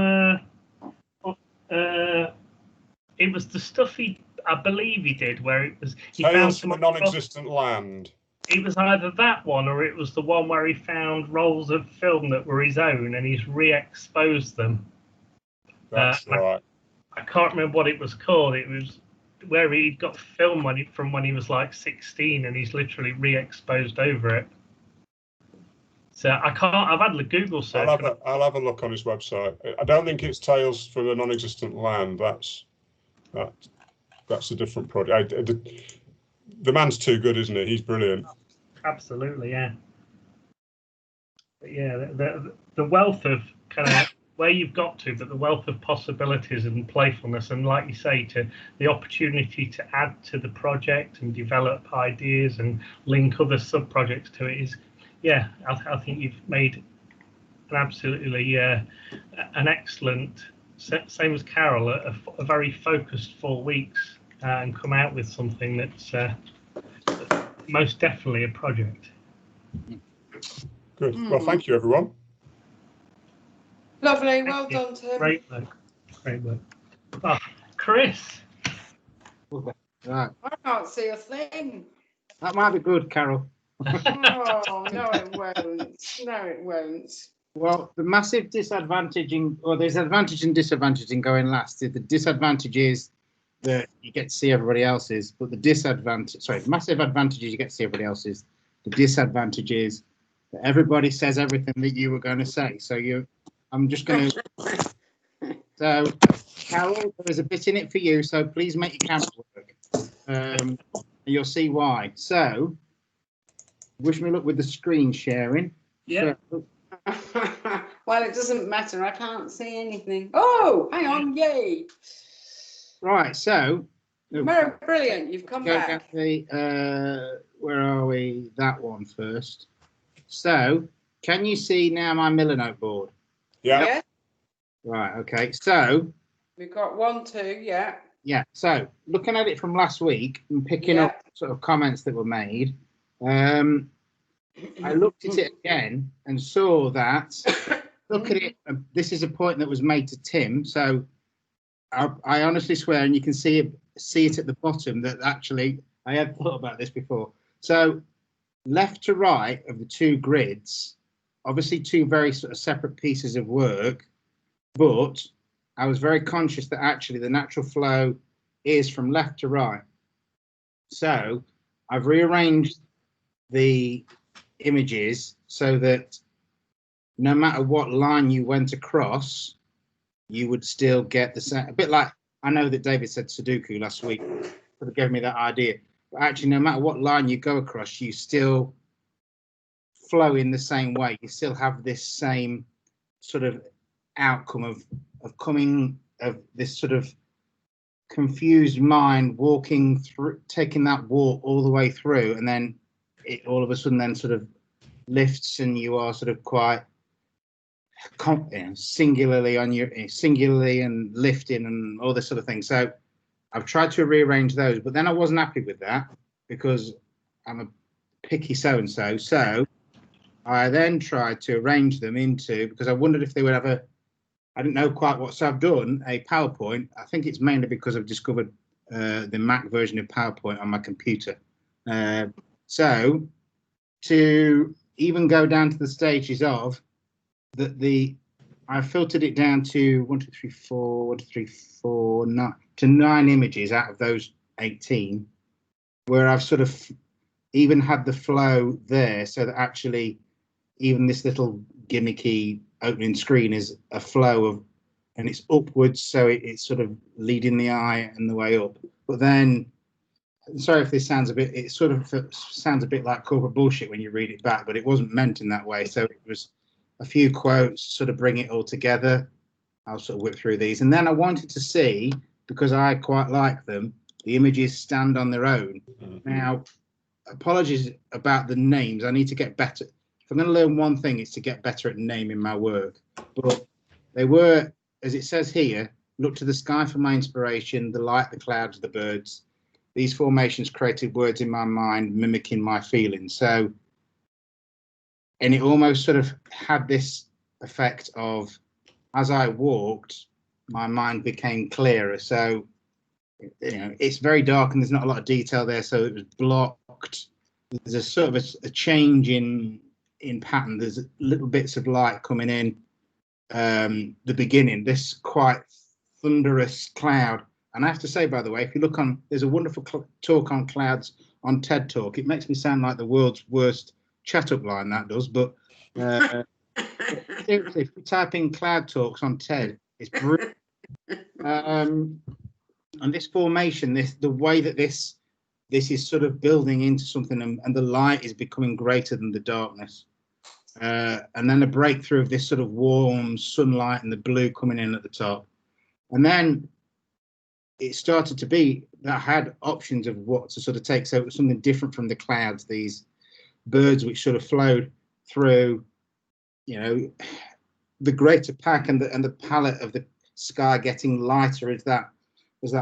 A: it was the stuff I believe he did, where it was
F: Tales from a Non-Existent Land.
A: It was either that one or it was the one where he found rolls of film that were his own and he's re-exposed them.
F: That's right.
A: I can't remember what it was called. It was where he'd got film from when he was like 16 and he's literally re-exposed over it. So I can't. I've had a Google search.
F: I'll have a look on his website. I don't think it's Tales from a Non-Existent Land. That's a different project. The man's too good, isn't he? He's brilliant.
A: Absolutely, yeah. But yeah, the wealth of kind of where you've got to, but the wealth of possibilities and playfulness, and like you say, to the opportunity to add to the project and develop ideas and link other sub-projects to it is, yeah, I think you've made an absolutely an excellent, same as Carol, a very focused 4 weeks and come out with something that's most definitely a project.
F: Good. Well, thank you, everyone.
C: Lovely. Well done, Tim.
A: Great work. Great work. Oh, Chris.
B: Right.
C: I can't see a thing.
B: That might be good, Carol.
C: Oh, no, it won't. No, it won't.
B: Well, the massive disadvantage there's advantage and disadvantage in going last. The disadvantage is that you get to see everybody else's, but the massive advantage is you get to see everybody else's. The disadvantage is that everybody says everything that you were going to say. So I'm just going to. So, Carol, there is a bit in it for you. So please make your camera work. You'll see why. So, wish me luck with the screen sharing.
A: Yeah.
B: So,
C: Well, it doesn't matter. I can't see anything. Oh, hang on. Yay.
B: Right. So.
C: Brilliant. You've come back.
B: Where are we? That one first. So, can you see now my Milanote board?
F: Yeah.
B: Right. Okay. So.
C: We've got 1, 2. Yeah.
B: Yeah. So, looking at it from last week and picking up sort of comments that were made, I looked at it again and saw that. Look at it. This is a point that was made to Tim. So, I honestly swear, and you can see it at the bottom, that actually I had thought about this before. So, left to right of the two grids, obviously two very sort of separate pieces of work, but I was very conscious that actually the natural flow is from left to right. So I've rearranged the images so that no matter what line you went across, you would still get the same. A bit like, I know that David said Sudoku last week, but it gave me that idea. But actually, no matter what line you go across, you still flow in the same way. You still have this same sort of outcome of this sort of confused mind walking through, taking that walk all the way through, and then it all of a sudden then sort of lifts, and you are sort of quite singularly and lifting and all this sort of thing. So I've tried to rearrange those, but then I wasn't happy with that because I'm a picky so-and-so. So I then tried to arrange them into, because I wondered if they would have I didn't know quite what, so I've done a PowerPoint. I think it's mainly because I've discovered the Mac version of PowerPoint on my computer. So to even go down to the stages of I filtered it down to 9 images out of those 18, where I've sort of even had the flow there, so that actually even this little gimmicky opening screen is a flow of, and it's upwards, so it's sort of leading the eye and the way up. But then, sorry if this sounds a bit, it sort of sounds a bit like corporate bullshit when you read it back, but it wasn't meant in that way. So it was a few quotes, sort of bring it all together. I'll sort of whip through these. And then I wanted to see, because I quite like them, the images stand on their own. Now, apologies about the names. I need to get better. If I'm going to learn one thing, it's to get better at naming my work. But they were, as it says here, look to the sky for my inspiration, the light, the clouds, the birds. These formations created words in my mind, mimicking my feelings. So, and it almost sort of had this effect of, as I walked, my mind became clearer. So, you know, it's very dark and there's not a lot of detail there, so it was blocked. There's a sort of a change in pattern. There's little bits of light coming in. The beginning, this quite thunderous cloud. And I have to say, by the way, if you look on, there's a wonderful talk on clouds on TED Talk. It makes me sound like the world's worst chat-up line, that does. But seriously, if you type in cloud talks on TED, it's brilliant. And this formation, the way that this is sort of building into something, and the light is becoming greater than the darkness. And then a breakthrough of this sort of warm sunlight and the blue coming in at the top. And then it started to be that I had options of what to sort of take. So it was something different from the clouds, these birds which sort of flowed through, you know, the greater pack and the palette of the sky getting lighter as that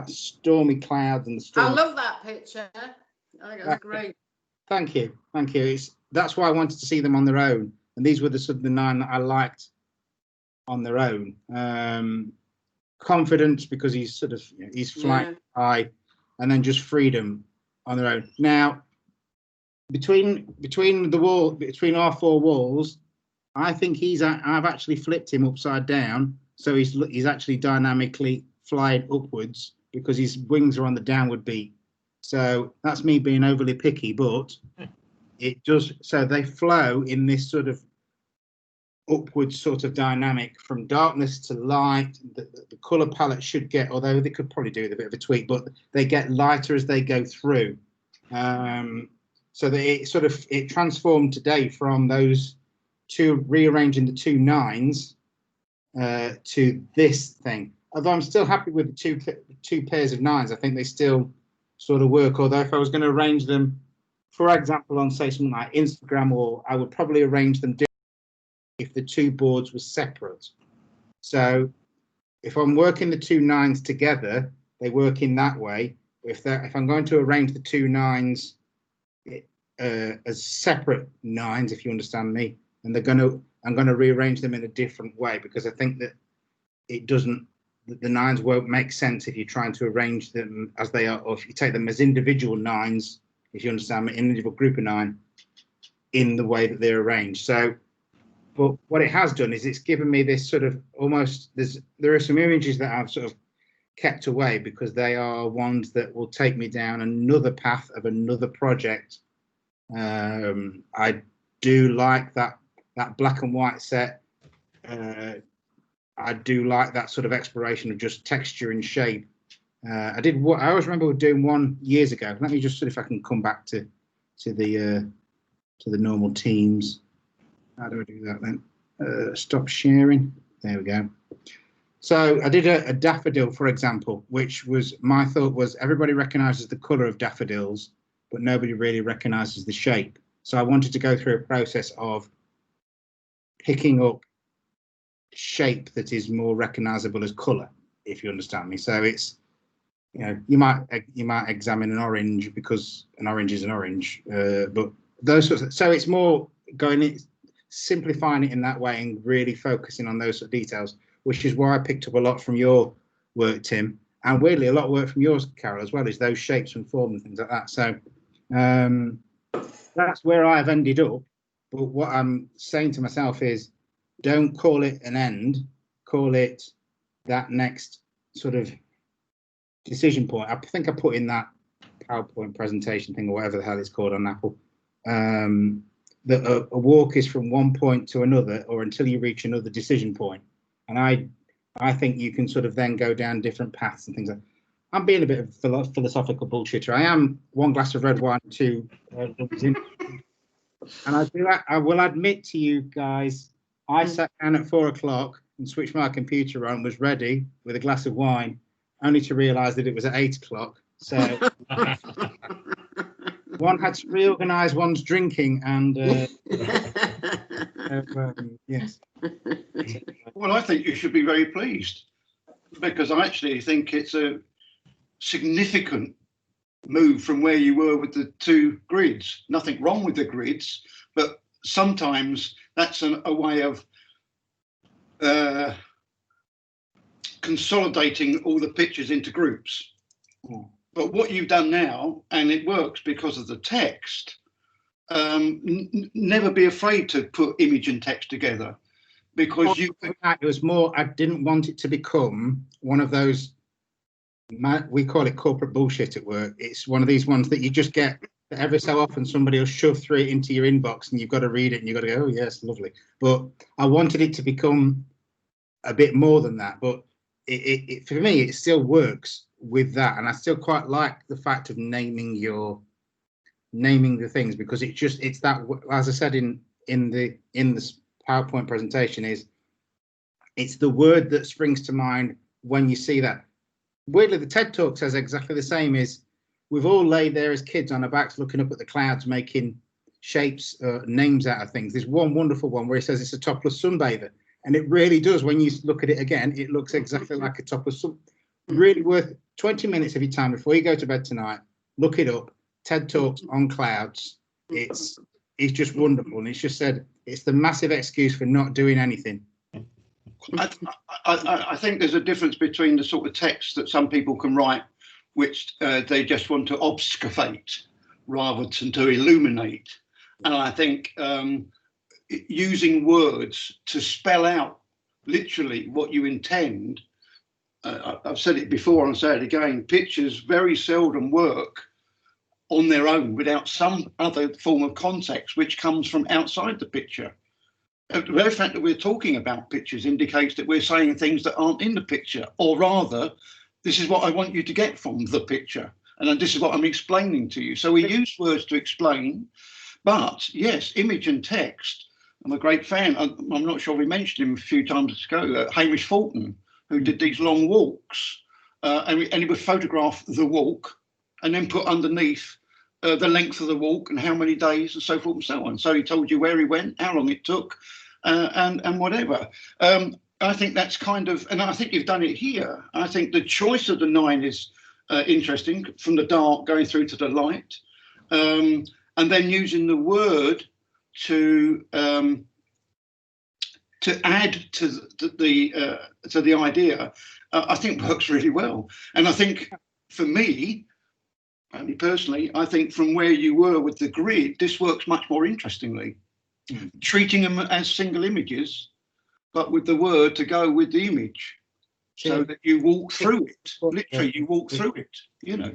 B: stormy clouds and the stormy.
C: I love that picture. I think that's great.
B: Thank you. That's why I wanted to see them on their own. And these were the sort of the 9 that I liked on their own. Confidence, because he's sort of, you know, he's flying high, and then just freedom on their own. Now, between our 4 walls, I think I've actually flipped him upside down, so he's actually dynamically flying upwards because his wings are on the downward beat. So that's me being overly picky, but it does. So they flow in this sort of upward sort of dynamic from darkness to light. The color palette should get, although they could probably do with a bit of a tweak, but they get lighter as they go through. So that it transformed today from those two, rearranging the 2 9s to this thing. Although I'm still happy with the two pairs of 9s, I think they still sort of work. Although if I was going to arrange them, for example, on say something like Instagram, or I would probably arrange them if the 2 boards were separate. So if I'm working the 2 9s together, they work in that way. If I'm going to arrange the 2 9s as separate 9s, if you understand me, and I'm going to rearrange them in a different way, because I think that the 9s won't make sense if you're trying to arrange them as they are, or if you take them as individual 9s, if you understand me, individual group of 9, in the way that they're arranged. So, but what it has done is it's given me this sort of almost, there are some images that I've sort of kept away because they are ones that will take me down another path of another project. I do like that black and white set. I do like that sort of exploration of just texture and shape. I always remember doing one years ago. Let me just see if I can come back to the normal teams. How do I do that then? Stop sharing. There we go. So I did a daffodil, for example, which was, my thought was, everybody recognises the colour of daffodils, but nobody really recognises the shape. So I wanted to go through a process of picking up shape that is more recognisable as colour, if you understand me. So it's, you know, you might examine an orange because an orange is an orange, but those sorts of, so it's more simplifying it in that way and really focusing on those sort of details, which is why I picked up a lot from your work, Tim, and weirdly a lot of work from yours, Carol, as well, is those shapes and form and things like that. So that's where I've ended up. But what I'm saying to myself is, don't call it an end, call it that next sort of decision point. I think I put in that PowerPoint presentation thing or whatever the hell it's called on Apple, that a walk is from one point to another or until you reach another decision point. And I think you can sort of then go down different paths and things like that. I'm being a bit of philosophical bullshitter. I am one glass of red wine, two and I will admit to you guys, I sat down at 4 o'clock and switched my computer on, was ready with a glass of wine, only to realise that it was at 8 o'clock. So one had to reorganise one's drinking and yes.
D: Well, I think you should be very pleased because I actually think it's a significant move from where you were with the two grids. Nothing wrong with the grids, but sometimes that's a way of consolidating all the pictures into groups. But what you've done now, and it works because of the text, never be afraid to put image and text together, because
B: it was more, I didn't want it to become one of those, we call it corporate bullshit at work. It's one of these ones that you just get every so often somebody will shove through it into your inbox and you've got to read it and you've got to go, oh yes, lovely. But I wanted it to become a bit more than that, but it for me it still works with that, and I still quite like the fact of naming the things, because it's that, as I said in the PowerPoint presentation, it's the word that springs to mind when you see that. Weirdly, the TED Talk says exactly the same. Is we've all laid there as kids on our backs looking up at the clouds, making shapes, names out of things. There's one wonderful one where he says it's a topless sunbather, and it really does. When you look at it again, it looks exactly like a topless sun. Really worth 20 minutes of your time before you go to bed tonight. Look it up. TED Talks on clouds. It's just wonderful, and it's just said it's the massive excuse for not doing anything.
D: I think there's a difference between the sort of text that some people can write, which they just want to obfuscate rather than to illuminate. And I think using words to spell out literally what you intend, I've said it before and I'll say it again, pictures very seldom work on their own without some other form of context which comes from outside the picture. The very fact that we're talking about pictures indicates that we're saying things that aren't in the picture, or rather, this is what I want you to get from the picture, and this is what I'm explaining to you. So we use words to explain, but yes, image and text. I'm a great fan. I'm not sure we mentioned him a few times ago, Hamish Fulton, who did these long walks, and he would photograph the walk and then put underneath the length of the walk and how many days and so forth and so on. So he told you where he went, how long it took, and whatever. I think that's kind of, and I think you've done it here. I think the choice of the 9 is interesting, from the dark going through to the light, and then using the word to add to the idea, I think works really well. And I think for me, only personally, I think from where you were with the grid, this works much more interestingly. Treating them as single images, but with the word to go with the image, so that you walk through it. Literally, you walk through it, you know.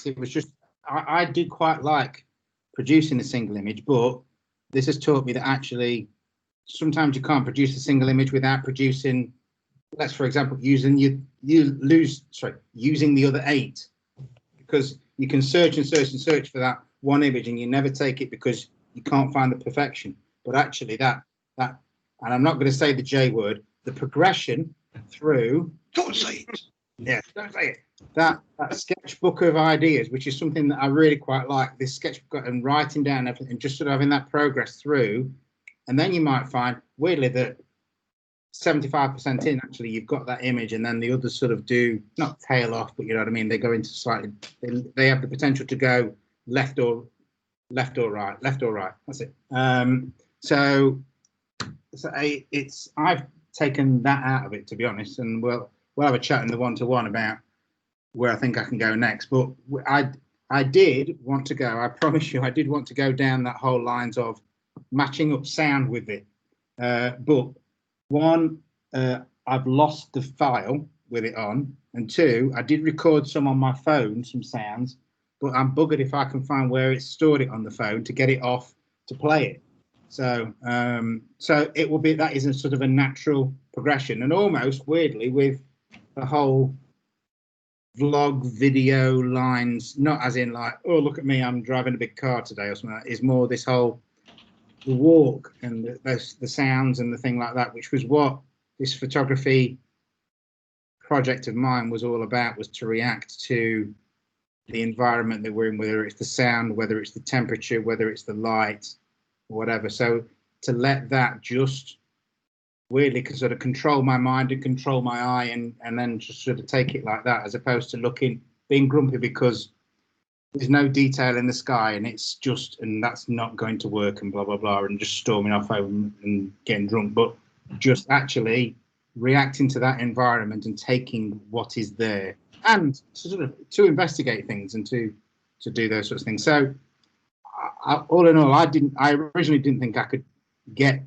B: It was just, I did quite like producing a single image, but this has taught me that actually sometimes you can't produce a single image without producing, let's for example, using the other 8, because you can search and search and search for that one image and you never take it because you can't find the perfection. But actually that, and I'm not going to say the J word, the progression through.
D: Don't say it.
B: Yeah, don't say it. That sketchbook of ideas, which is something that I really quite like, this sketchbook and writing down everything, and just sort of having that progress through. And then you might find, weirdly, that 75% in, actually, you've got that image, and then the others sort of do, not tail off, but you know what I mean? They go into slightly, they have the potential to go left or right. That's it. So I've taken that out of it, to be honest, and we'll have a chat in the one-to-one about where I think I can go next. But I did want to go, I promise you, I did want to go down that whole lines of matching up sound with it. But one, I've lost the file with it on, and two, I did record some on my phone, some sounds, but I'm buggered if I can find where it's stored it on the phone to get it off to play it. So, so it will be, that is a sort of a natural progression, and almost weirdly with the whole vlog video lines, not as in like, oh, look at me, I'm driving a big car today or something like that, is more this whole the walk and the sounds and the thing like that, which was what this photography project of mine was all about, was to react to the environment that we're in, whether it's the sound, whether it's the temperature, whether it's the light, or whatever. So to let that just weirdly sort of control my mind and control my eye, and then just sort of take it like that, as opposed to being grumpy because there's no detail in the sky and it's just, and that's not going to work and blah blah blah, and just storming off home and getting drunk, but just actually reacting to that environment and taking what is there and sort of to investigate things and to do those sorts of things. So all in all, I originally didn't think I could get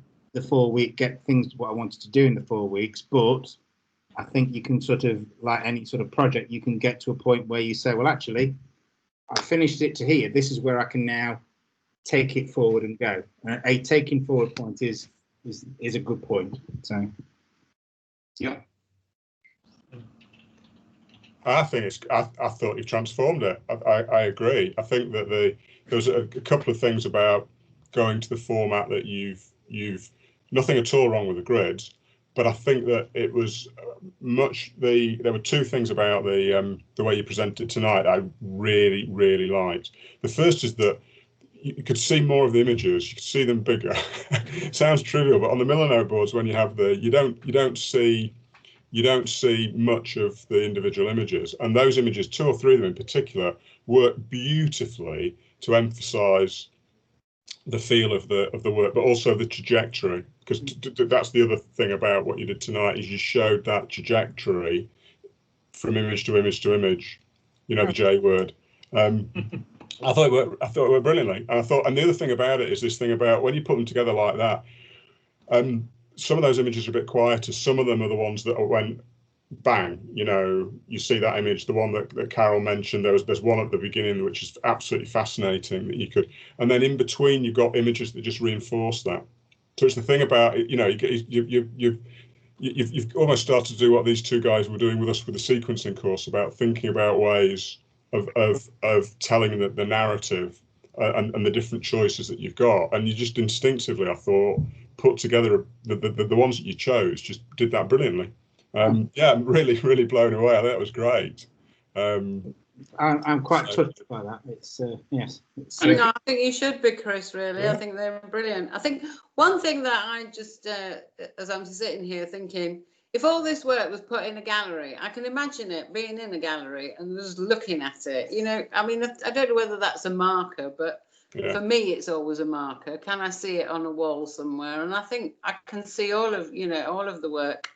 B: things what I wanted to do in the 4 weeks, but I think you can sort of, like any sort of project, you can get to a point where you say, well, actually, I finished it to here. This is where I can now take it forward and go. A taking forward point is a good point. So,
D: yeah.
F: I think I thought you transformed it. I agree. I think that there was a couple of things about going to the format that you've nothing at all wrong with the grids, but I think that it was there were two things about the way you presented it tonight I really, really liked. The first is that you could see more of the images, you could see them bigger. Sounds trivial, but on the Milano boards, when you have you don't see much of the individual images, and those images, 2 or 3 of them in particular, work beautifully to emphasize the feel of the work, but also the trajectory, because that's the other thing about what you did tonight, is you showed that trajectory from image to image to image, the J word. I thought it worked brilliantly, and the other thing about it is this thing about when you put them together like that, some of those images are a bit quieter. Some of them are the ones that went bang. You see that image, the one that Carol mentioned. There's one at the beginning which is absolutely fascinating that you could, and then in between you've got images that just reinforce that. So it's the thing about you've almost started to do what these two guys were doing with us with the sequencing course, about thinking about ways of telling the narrative and the different choices that you've got, and you just instinctively, I thought, put together the ones that you chose, just did that brilliantly. Yeah, I'm really, really blown away. I think that was great.
B: I'm quite touched by that. It's yes.
C: No, I think you should be, Chris. Really, yeah. I think they're brilliant. I think one thing that I just, as I'm sitting here thinking, if all this work was put in a gallery, I can imagine it being in a gallery and just looking at it. I mean, I don't know whether that's a marker, but for me, it's always a marker. Can I see it on a wall somewhere? And I think I can see all of the work,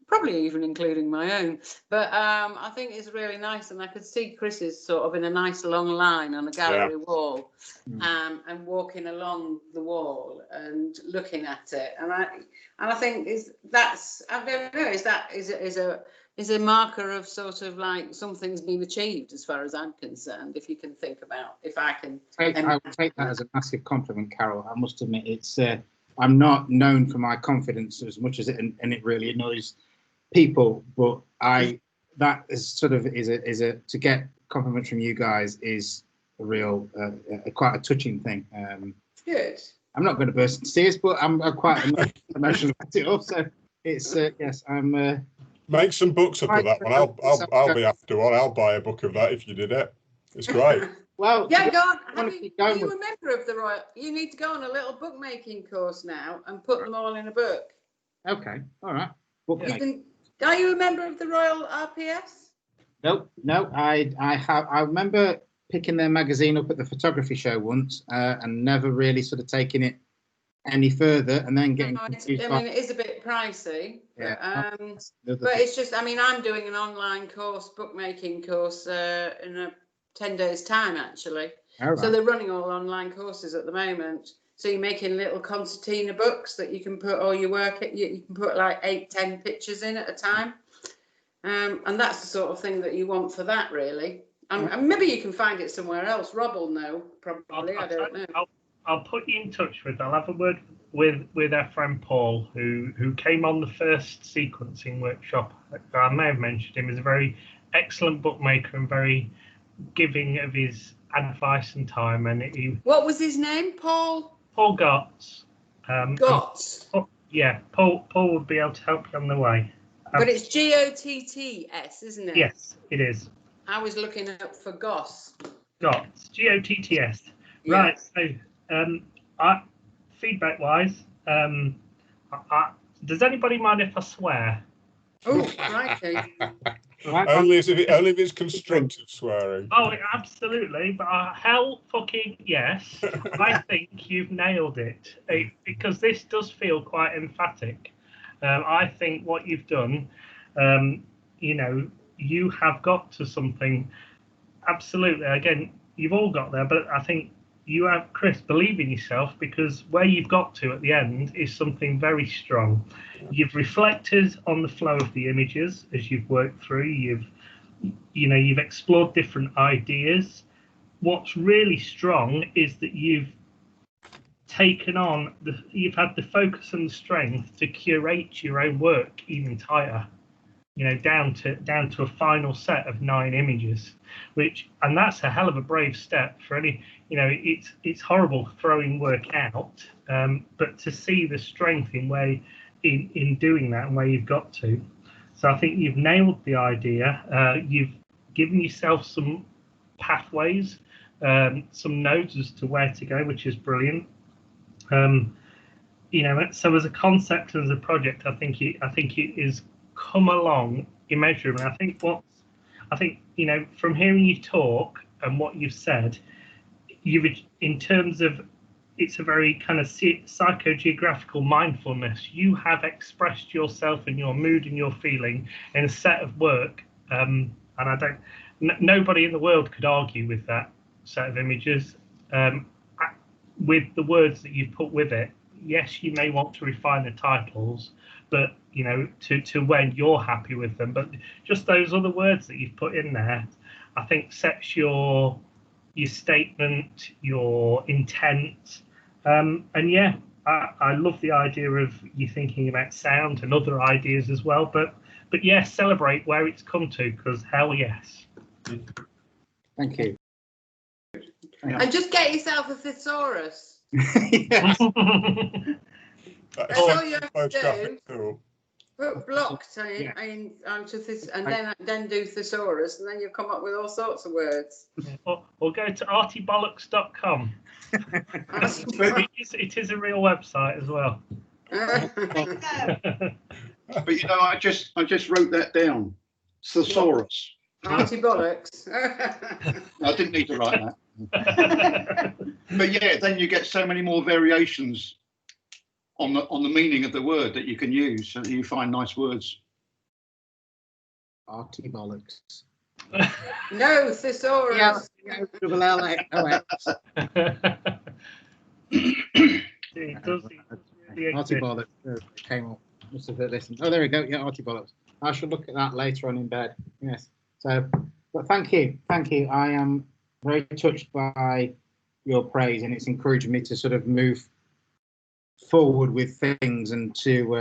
C: probably even including my own. But I think it's really nice, and I could see Chris's sort of in a nice long line on a gallery wall, and walking along the wall and looking at it. And I think I don't know, is a marker of sort of like something's been achieved as far as I'm concerned. If you can think about, if I can,
B: I would take that as a massive compliment, Carol. I must admit, it's I'm not known for my confidence as much as and it really annoys people, but that is sort of is a to get compliments from you guys is a real quite a touching thing.
C: Good.
B: I'm not going to burst into tears, but I'm quite emotional about it also. It's yes, I'm.
F: Make some books up of that one. I'll be after one. I'll buy a book of that if you did it. It's great.
B: Well,
C: yeah, go on. Are you a member of the Royal? You need to go on a little bookmaking course now and put them all in a book.
B: Okay, all right.
C: Are you a member of the Royal RPS?
B: No. I remember picking their magazine up at the photography show once, and never really sort of taking it any further, and then getting confused.
C: It is a bit pricey, but it's just, I'm doing an online course, bookmaking course, in 10 days' time, actually. Right. So they're running all online courses at the moment. So you're making little concertina books that you can put all your work in. You can put like 8-10 pictures in at a time. And that's the sort of thing that you want for that, really. And maybe you can find it somewhere else. Rob will know, probably. I don't know.
A: I'll put you in touch with. I'll have a word with our friend Paul, who came on the first sequencing workshop. I may have mentioned him. He's a very excellent bookmaker and very giving of his advice and time. And
C: what was his name? Paul
A: Gotts.
C: Gotts.
A: Yeah, Paul would be able to help you on the way.
C: But it's Gotts, isn't it?
A: Yes, it is.
C: I was looking up for Goss.
A: Gotts, Gotts.
C: Yeah.
A: Right. So, feedback-wise, does anybody mind if I swear?
C: Oh, righty.
F: Only if it's constructive swearing.
A: Oh, absolutely. But hell fucking yes. I think you've nailed it, because this does feel quite emphatic. I think what you've done, you have got to something. Absolutely. Again, you've all got there, but I think you have, Chris, believe in yourself, because where you've got to at the end is something very strong. You've reflected on the flow of the images as you've worked through. You've explored different ideas. What's really strong is that you've taken on you've had the focus and the strength to curate your own work even tighter, down to a final set of 9 images, and that's a hell of a brave step for any. It's horrible throwing work out, but to see the strength in doing that and where you've got to. So I think you've nailed the idea. You've given yourself some pathways, some nodes as to where to go, which is brilliant. So as a concept and as a project, I think it is come along immeasurably. I think from hearing you talk and what you've said, in terms of, it's a very kind of psychogeographical mindfulness. You have expressed yourself and your mood and your feeling in a set of work, and nobody in the world could argue with that set of images. With the words that you've put with it, yes, you may want to refine the titles, but to when you're happy with them. But just those other words that you've put in there, I think sets your statement, your intent, and yeah, I love the idea of you thinking about sound and other ideas as well. But yeah, celebrate where it's come to, because hell yes.
B: Thank you.
C: And just get yourself a thesaurus.
B: Yes.
C: That's all you have to do.
F: Tool.
C: Put blocked onto this, and then do thesaurus, and then you'll come up with all sorts of words.
A: Or go to artybollocks.com. It is a real website as well.
D: But I just wrote that down. Thesaurus.
C: Artybollocks.
D: I didn't need to write that. But yeah, then you get so many more variations on the meaning of the word that you can use, so that you find nice words.
B: Artybollocks.
C: No, thesaurus.
B: Double L-A-O-X.
A: It does really
B: Artybollocks. It came up. Must have listened. Oh, there we go. Yeah, Artybollocks. I shall look at that later on in bed. Yes. So, but thank you. I am very touched by your praise, and it's encouraged me to sort of move forward with things, and to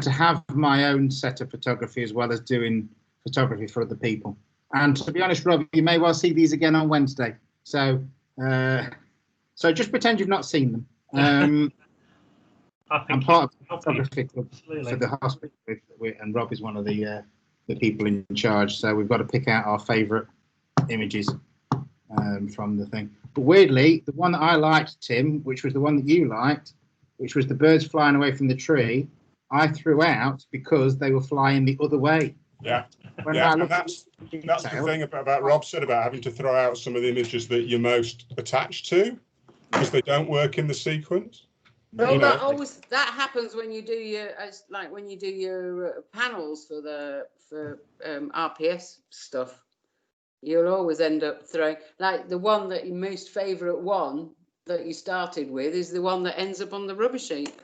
B: have my own set of photography as well as doing photography for other people. And to be honest, Rob, you may well see these again on Wednesday. So just pretend you've not seen them. I'm part of the photography club for the hospital, and Rob is one of the people in charge. So we've got to pick out our favourite images from the thing. But weirdly, the one that I liked, Tim, which was the one that you liked, which was the birds flying away from the tree, I threw out because they were flying the other way.
F: Yeah, and that's the thing about Rob said about having to throw out some of the images that you're most attached to, because they don't work in the sequence.
C: Well, that happens when you do your panels for RPS stuff. You'll always end up throwing, like the one that your most favourite one that you started with is the one that ends up on the rubbish heap.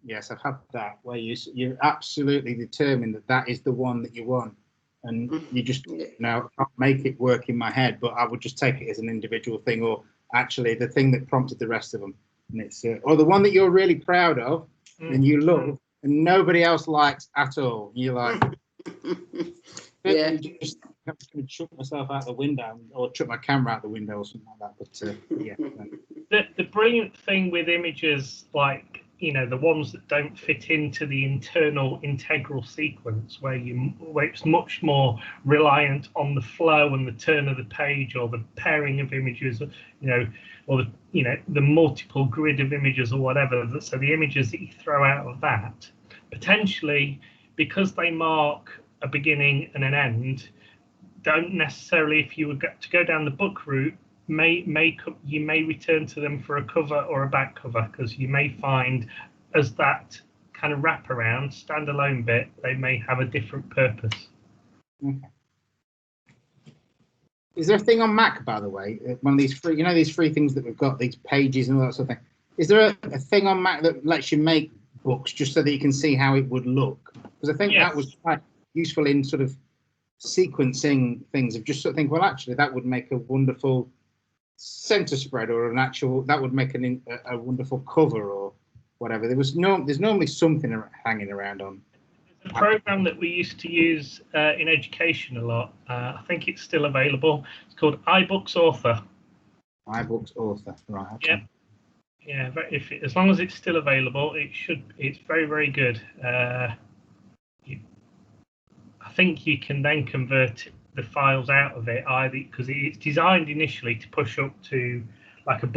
B: Yes, I've had that where you're absolutely determined that is the one that you want, and you just I can't make it work in my head, but I would just take it as an individual thing, or actually the thing that prompted the rest of them, and it's or the one that you're really proud of and you love and nobody else likes at all. You're like,
C: yeah,
B: just I'm just going to chuck myself out the window or chuck my camera out the window or something like that. But yeah,
A: the brilliant thing with images like, you know, the ones that don't fit into the internal integral sequence, where it's much more reliant on the flow and the turn of the page, or the pairing of images, you know, or the multiple grid of images or whatever. So the images that you throw out of that, potentially, because they mark a beginning and an end, don't necessarily, if you were to go down the book route, you may return to them for a cover or a back cover, because you may find, as that kind of wraparound standalone bit, they may have a different purpose.
B: Okay. Is there a thing on Mac, by the way, one of these free, these free things that we've got, these pages and all that sort of thing? Is there a thing on Mac that lets you make books just so that you can see how it would look? Because I think that was quite useful in sort of sequencing things, of just sort of think, well, actually, that would make a wonderful center spread, or that would make a wonderful cover or whatever. There's normally something hanging around on.
A: There's a program that we used to use in education a lot. I think it's still available. It's called iBooks Author.
B: iBooks Author, right? Okay.
A: Yeah. As long as it's still available, it's very, very good. I think you can then convert the files out of it, either because it's designed initially to push up to like a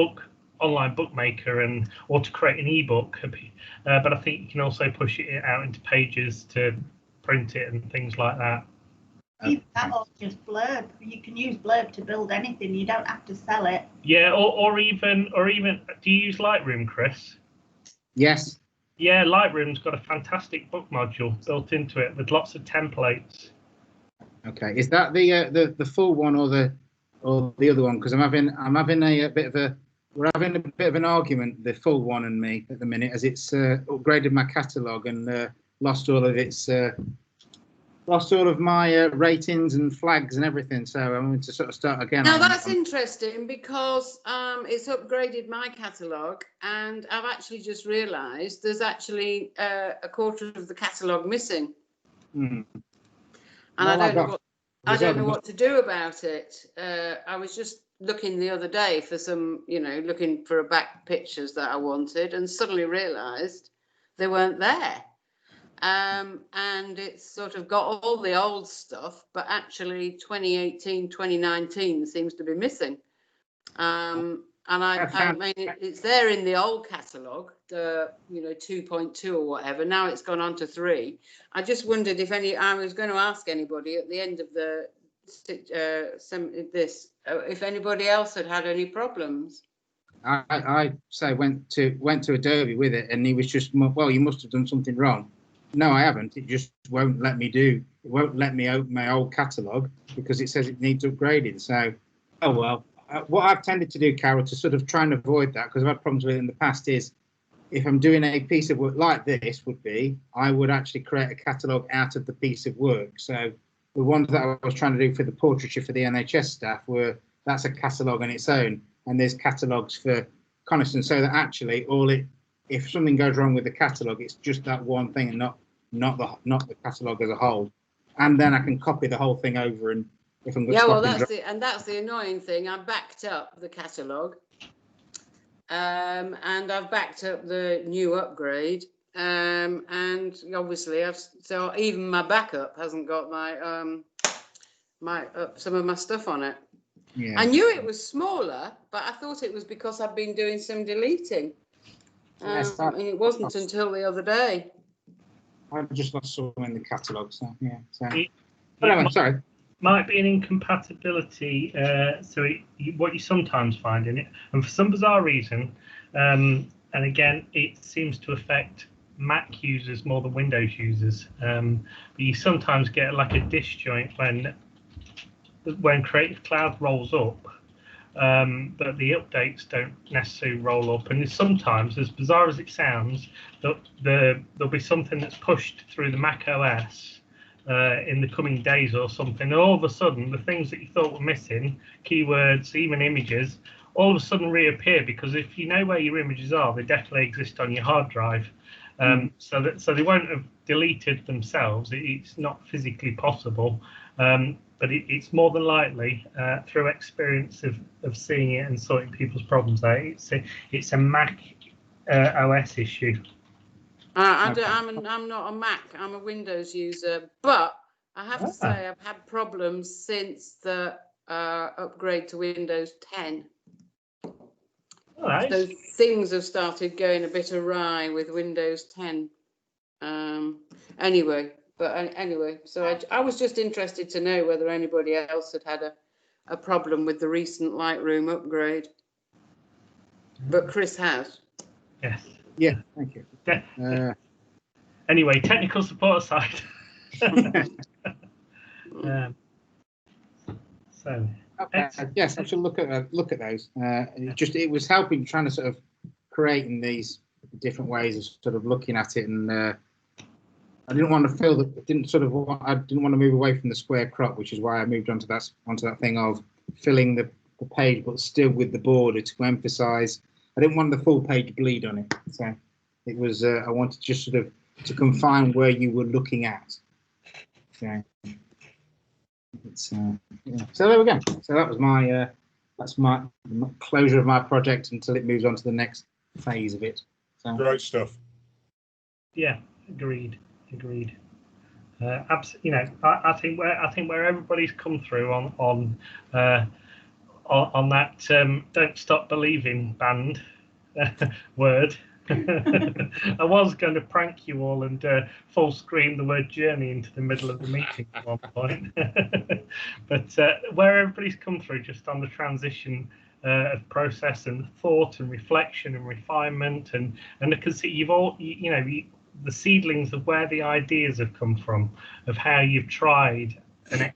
A: online bookmaker or to create an ebook, but I think you can also push it out into Pages to print it and things like that.
E: Either that or just Blurb. You can use Blurb to build anything. You don't have to sell it.
A: Yeah, or even do you use Lightroom, Chris?
B: Yes.
A: Yeah, Lightroom's got a fantastic book module built into it with lots of templates.
B: Okay, is that the full one or the other one? Because we're having a bit of an argument, the full one and me at the minute, as it's upgraded my catalogue and lost all of my ratings and flags and everything. So I'm going to sort of start again.
C: Now that's interesting, because it's upgraded my catalogue, and I've actually just realised there's actually a quarter of the catalogue missing. And I don't know what to do about it. I was just looking the other day for some, looking for back pictures that I wanted, and suddenly realised they weren't there. And it's sort of got all the old stuff, but actually 2018, 2019 seems to be missing. And I mean, it's there in the old catalogue, the 2.2 or whatever. Now it's gone on to 3. I just wondered I was going to ask anybody at the end of if anybody else had any problems.
B: I went to Adobe with it, and he was just, well, you must have done something wrong. No, I haven't. It just won't let me it won't let me open my old catalogue because it says it needs upgrading. So, oh well. What I've tended to do, Carol, to sort of try and avoid that, because I've had problems with it in the past, is if I'm doing a piece of work like this I would actually create a catalogue out of the piece of work. So the ones that I was trying to do for the portraiture for the NHS staff that's a catalogue on its own, and there's catalogues for Coniston, so that actually if something goes wrong with the catalogue, it's just that one thing and not the catalogue as a whole. And then I can copy the whole thing over, and if I'm
C: that's the annoying thing. I backed up the catalogue, and I've backed up the new upgrade, and obviously so even my backup hasn't got my some of my stuff on it. Yeah. I knew it was smaller, but I thought it was because I've been doing some deleting. And it wasn't until the other day.
B: I just lost some in the catalogue, so yeah. So anyway, sorry.
A: Might be an incompatibility. What you sometimes find in it, and for some bizarre reason, and again, it seems to affect Mac users more than Windows users. But you sometimes get like a disjoint when Creative Cloud rolls up. but the updates don't necessarily roll up. And sometimes, as bizarre as it sounds, there'll be something that's pushed through the Mac OS in the coming days or something, and all of a sudden the things that you thought were missing, keywords, even images, all of a sudden reappear, because if you know where your images are, they definitely exist on your hard drive. So they won't have deleted themselves. It's not physically possible, but it's more than likely through experience of seeing it and sorting people's problems out. It's a Mac OS issue.
C: I'm not a Mac. I'm a Windows user, but I have to say I've had problems since the upgrade to Windows 10.
A: Nice.
C: So things have started going a bit awry with Windows 10. Anyway, so I was just interested to know whether anybody else had a problem with the recent Lightroom upgrade. But Chris has.
A: Yes.
B: Yeah, thank you.
A: Anyway, technical support aside. So.
B: Okay. Yes, I should look at those. It was helping trying to sort of creating these different ways of sort of looking at it, and I didn't want to feel that I didn't want to move away from the square crop, which is why I moved onto that thing of filling the page, but still with the border to emphasise. I didn't want the full page bleed on it, so it was. I wanted just sort of to confine where you were looking at. So. So there we go. So that was that's my closure of my project until it moves on to the next phase of it. So.
F: Great stuff.
A: Yeah, agreed. I think where everybody's come through on that "Don't Stop Believing" band word. I was going to prank you all and full scream the word journey into the middle of the meeting at one point. But where everybody's come through just on the transition of process and thought and reflection and refinement, and I can see you've all, the seedlings of where the ideas have come from, of how you've tried and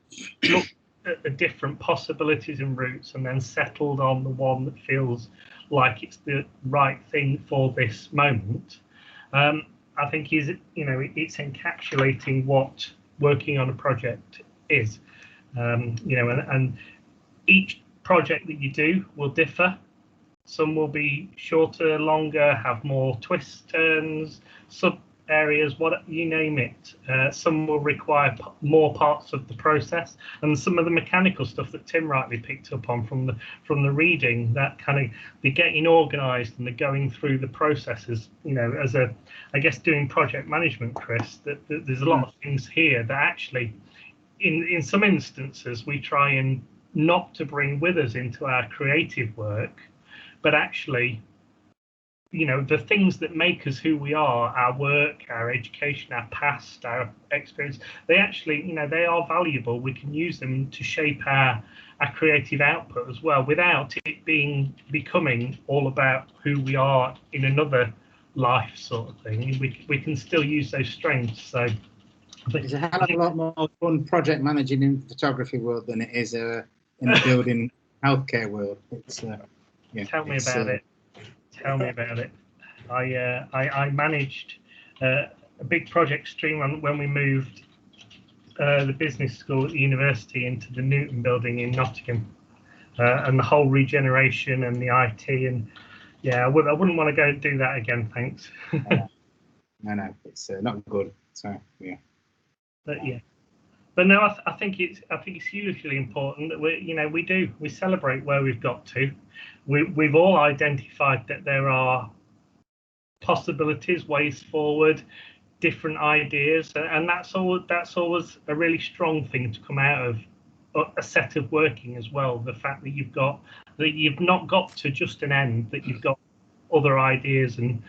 A: looked at the different possibilities and routes and then settled on the one that feels like it's the right thing for this moment. I think it's encapsulating what working on a project is. And each project that you do will differ. Some will be shorter, longer, have more twists, turns, sub areas, what you name it. Some will require more parts of the process, and some of the mechanical stuff that Tim rightly picked up on from the reading, that kind of the getting organised and the going through the processes. As I guess doing project management, Chris, that there's a lot of things here that actually, in some instances, we try and not to bring with us into our creative work, but actually, the things that make us who we are, our work, our education, our past, our experience, they actually, they are valuable. We can use them to shape our creative output as well, without it becoming all about who we are in another life sort of thing. We can still use those strengths. So
B: it's a hell of a lot more fun project managing in the photography world than it is in the building healthcare world.
A: Tell me about it. Tell me about it. I managed a big project stream when we moved the business school at the university into the Newton building in Nottingham, and the whole regeneration and the IT, and I wouldn't want to go and do that again, thanks.
B: No, it's not good. So yeah.
A: But no, I think it's hugely important that we celebrate where we've got to. We've all identified that there are possibilities, ways forward, different ideas, and that's always a really strong thing to come out of a set of working as well. The fact that you've not got to just an end, that you've got other ideas and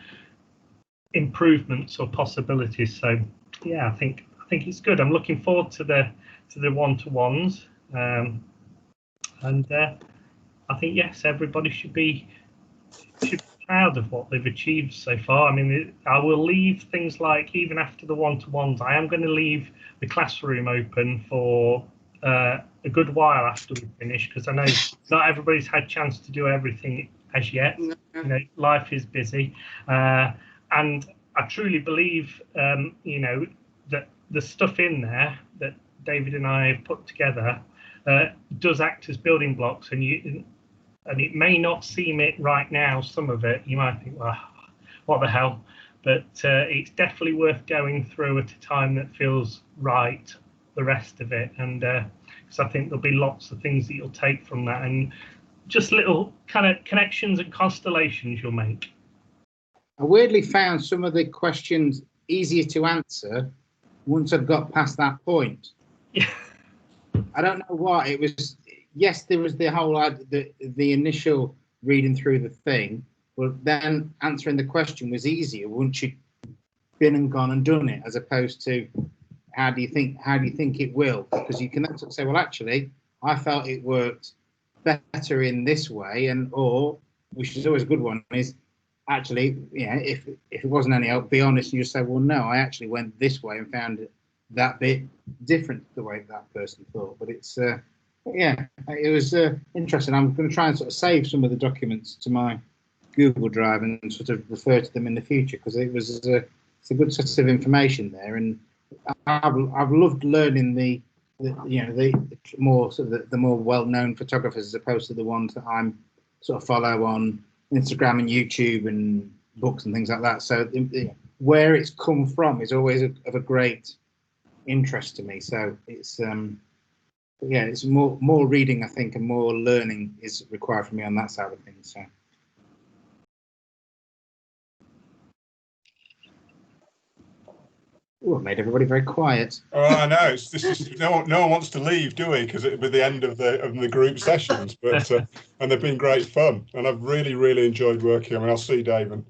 A: improvements or possibilities. So yeah, I think it's good. I'm looking forward to the one-to-ones, and I think yes, everybody should be proud of what they've achieved so far. I mean, I will leave things like, even after the one-to-ones, I am going to leave the classroom open for a good while after we finish, because I know not everybody's had a chance to do everything as yet. You know, life is busy, and I truly believe, you know, that the stuff in there that David and I have put together does act as building blocks, and it may not seem it right now. Some of it you might think, well, what the hell, but it's definitely worth going through at a time that feels right. The rest of it, and because I think there'll be lots of things that you'll take from that, and just little kind of connections and constellations you'll make.
B: I weirdly found some of the questions easier to answer once I'd got past that point.
A: Yeah.
B: I don't know why. It was, yes, there was the whole the initial reading through the thing, but then answering the question was easier once you'd been and gone and done it, as opposed to how do you think it will? Because you can then sort of say, well, actually, I felt it worked better in this way, and or, which is always a good one, is actually, yeah, if it wasn't any help, be honest, and you say, well, no, I actually went this way and found it that bit different the way that person thought. But it's yeah, it was interesting. I'm going to try and sort of save some of the documents to my Google Drive and sort of refer to them in the future, because it was it's a good set of information there, and I've loved learning the you know the more sort of the more well-known photographers as opposed to the ones that I'm sort of follow on Instagram and YouTube and books and things like that. So where it's come from is always of a great interest to me. So it's yeah, it's more reading, I think, and more learning is required from me on that side of things. So. Oh, made everybody very quiet.
F: Oh, I know. This is no one wants to leave, do we? Because it'll be the end of the group sessions. But and they've been great fun, and I've really enjoyed working. I mean, I'll see David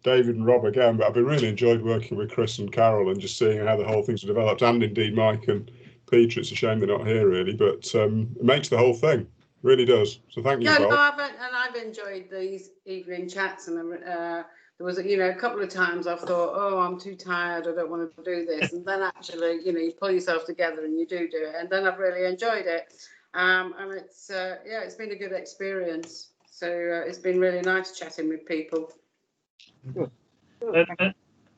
F: and Rob again, but I've been really enjoyed working with Chris and Carol and just seeing how the whole thing's developed, and indeed Mike and Peter. It's a shame they're not here, really, but it makes the whole thing. Really does. So thank you.
C: Yeah, no, I've enjoyed these evening chats, and there was, you know, a couple of times I've thought, oh, I'm too tired, I don't want to do this, and then actually, you know, you pull yourself together and you do it, and then I've really enjoyed it, and it's yeah, it's been a good experience. So it's been really nice chatting with people.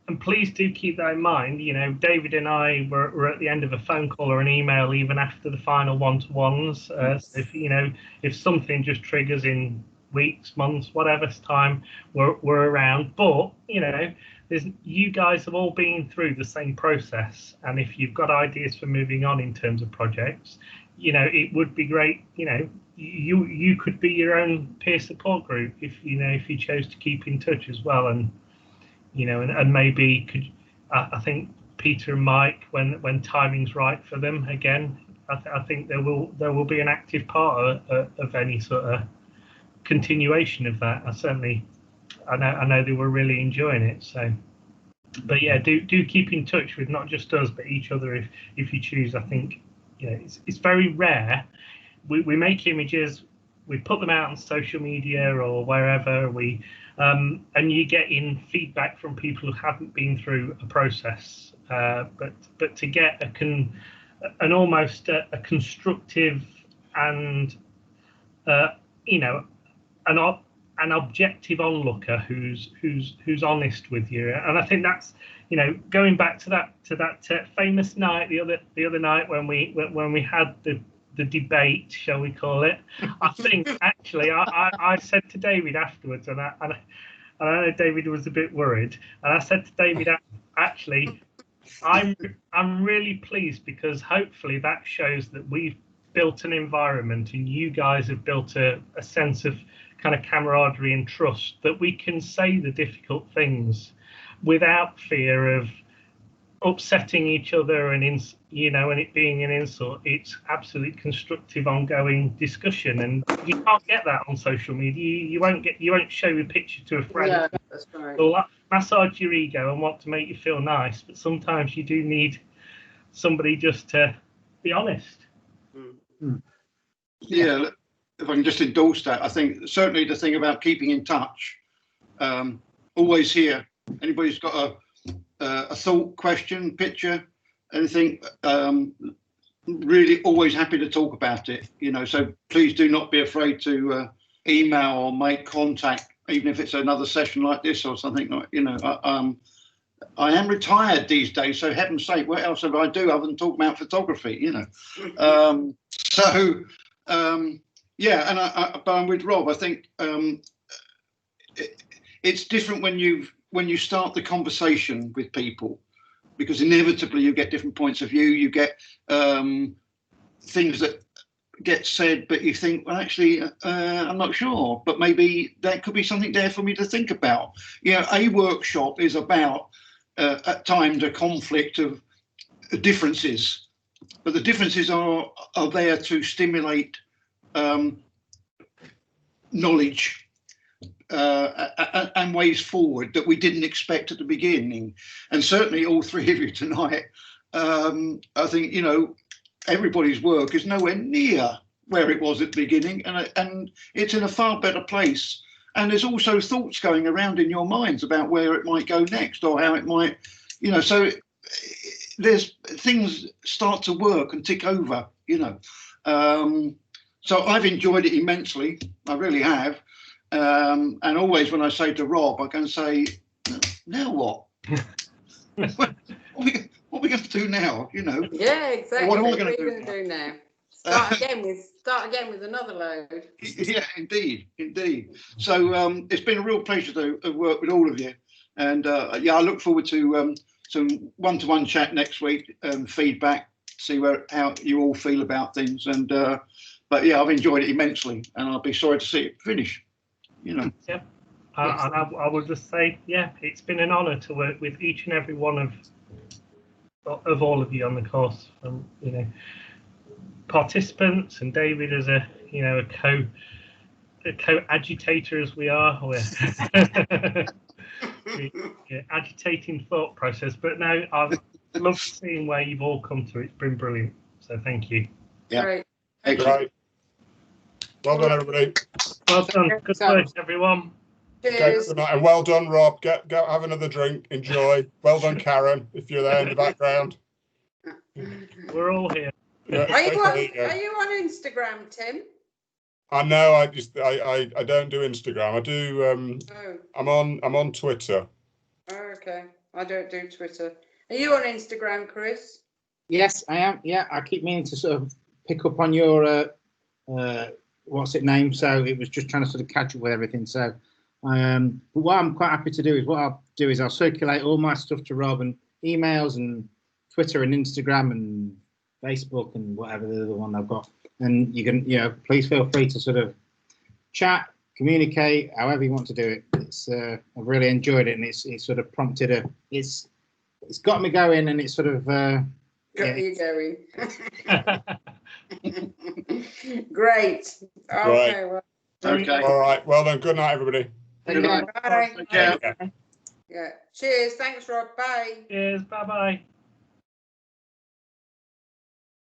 A: And please do keep that in mind. You know, David and I were at the end of a phone call or an email even after the final one-to-ones. If you know, if something just triggers in weeks, months, whatever's time, we're around. But you know, you guys have all been through the same process, and if you've got ideas for moving on in terms of projects, you know, it would be great. You know, you could be your own peer support group if you chose to keep in touch as well, and you know, and maybe could I think Peter and Mike, when timing's right for them again, I think there will be an active part of any sort of continuation of that. I know they were really enjoying it. So, but yeah, do keep in touch with not just us but each other if you choose. I think, you know, it's very rare. We make images, we put them out on social media or wherever and you get in feedback from people who haven't been through a process. But to get an almost a constructive and you know, an objective onlooker who's honest with you, and I think that's, you know, going back to that famous night the other night when we had the debate, shall we call it? I think actually I said to David afterwards, and I know David was a bit worried, and I said to David, actually, I'm really pleased because hopefully that shows that we've built an environment and you guys have built a sense of kind of camaraderie and trust that we can say the difficult things without fear of upsetting each other and you know, and it being an insult. It's absolutely constructive, ongoing discussion, and you can't get that on social media. You won't show a picture to a friend.
C: Yeah, that's right.
A: Or massage your ego and want to make you feel nice, but sometimes you do need somebody just to be honest.
D: Yeah, if I can just endorse that, I think certainly the thing about keeping in touch, always here. Anybody's got a thought, question, picture, anything, really always happy to talk about it. So please do not be afraid to email or make contact, even if it's another session like this or something. I am retired these days, so heaven's sake, what else have I do other than talk about photography? Yeah, but I'm with Rob. I think it's different when you start the conversation with people, because inevitably you get different points of view. You get things that get said, but you think, well, actually, I'm not sure, but maybe there could be something there for me to think about. A workshop is about at times a conflict of differences, but the differences are there to stimulate knowledge and ways forward that we didn't expect at the beginning. And certainly all three of you tonight, I think, everybody's work is nowhere near where it was at the beginning, and it's in a far better place. And there's also thoughts going around in your minds about where it might go next, or how it might, so there's things start to work and tick over, So I've enjoyed it immensely. I really have. And always when I say to Rob, I can say, now what? What are we going to do now?
C: Yeah, exactly.
D: What are we
C: What
D: going
C: are
D: to
C: you going to do now? Start again with another load.
D: Yeah, indeed. So it's been a real pleasure to work with all of you, and I look forward to some one-to-one chat next week, feedback, see how you all feel about things, and but yeah, I've enjoyed it immensely, and I'll be sorry to see it finish.
A: Yep. And I would just say, yeah, it's been an honour to work with each and every one of all of you on the course, from participants, and David as a co-agitator as we are. Agitating thought process, but now I've loved seeing where you've all come to. It's been brilliant, so thank you.
D: Yeah,
C: great.
D: excellent.
F: Well done, everybody.
A: Well done. Good work, everyone.
C: Cheers.
F: Good night, and well done, Rob. Go have another drink. Enjoy. Well done, Karen, if you're there in the background.
A: We're all here.
F: Yeah,
C: Are you
F: okay,
C: on Instagram, Tim?
F: I know. I don't do Instagram. I do. I'm on Twitter.
C: Oh, okay. I don't do Twitter. Are you on Instagram, Chris?
B: Yes, I am. Yeah, I keep meaning to sort of pick up on your what's it name? So it was just trying to sort of catch up with everything. So, but what I'm quite happy to do is I'll circulate all my stuff to Rob, and emails and Twitter and Instagram and Facebook and whatever the other one I've got. And you can, please feel free to sort of chat, communicate, however you want to do it. It's I've really enjoyed it, and it's sort of prompted it's got me going, and it's sort of
C: Got you going. Great. Okay. Well,
D: Okay.
F: All right. Well done. Good night, everybody.
D: Good night.
C: bye.
D: Take care.
C: Yeah. Cheers. Thanks, Rob. Bye.
A: Cheers. Bye bye.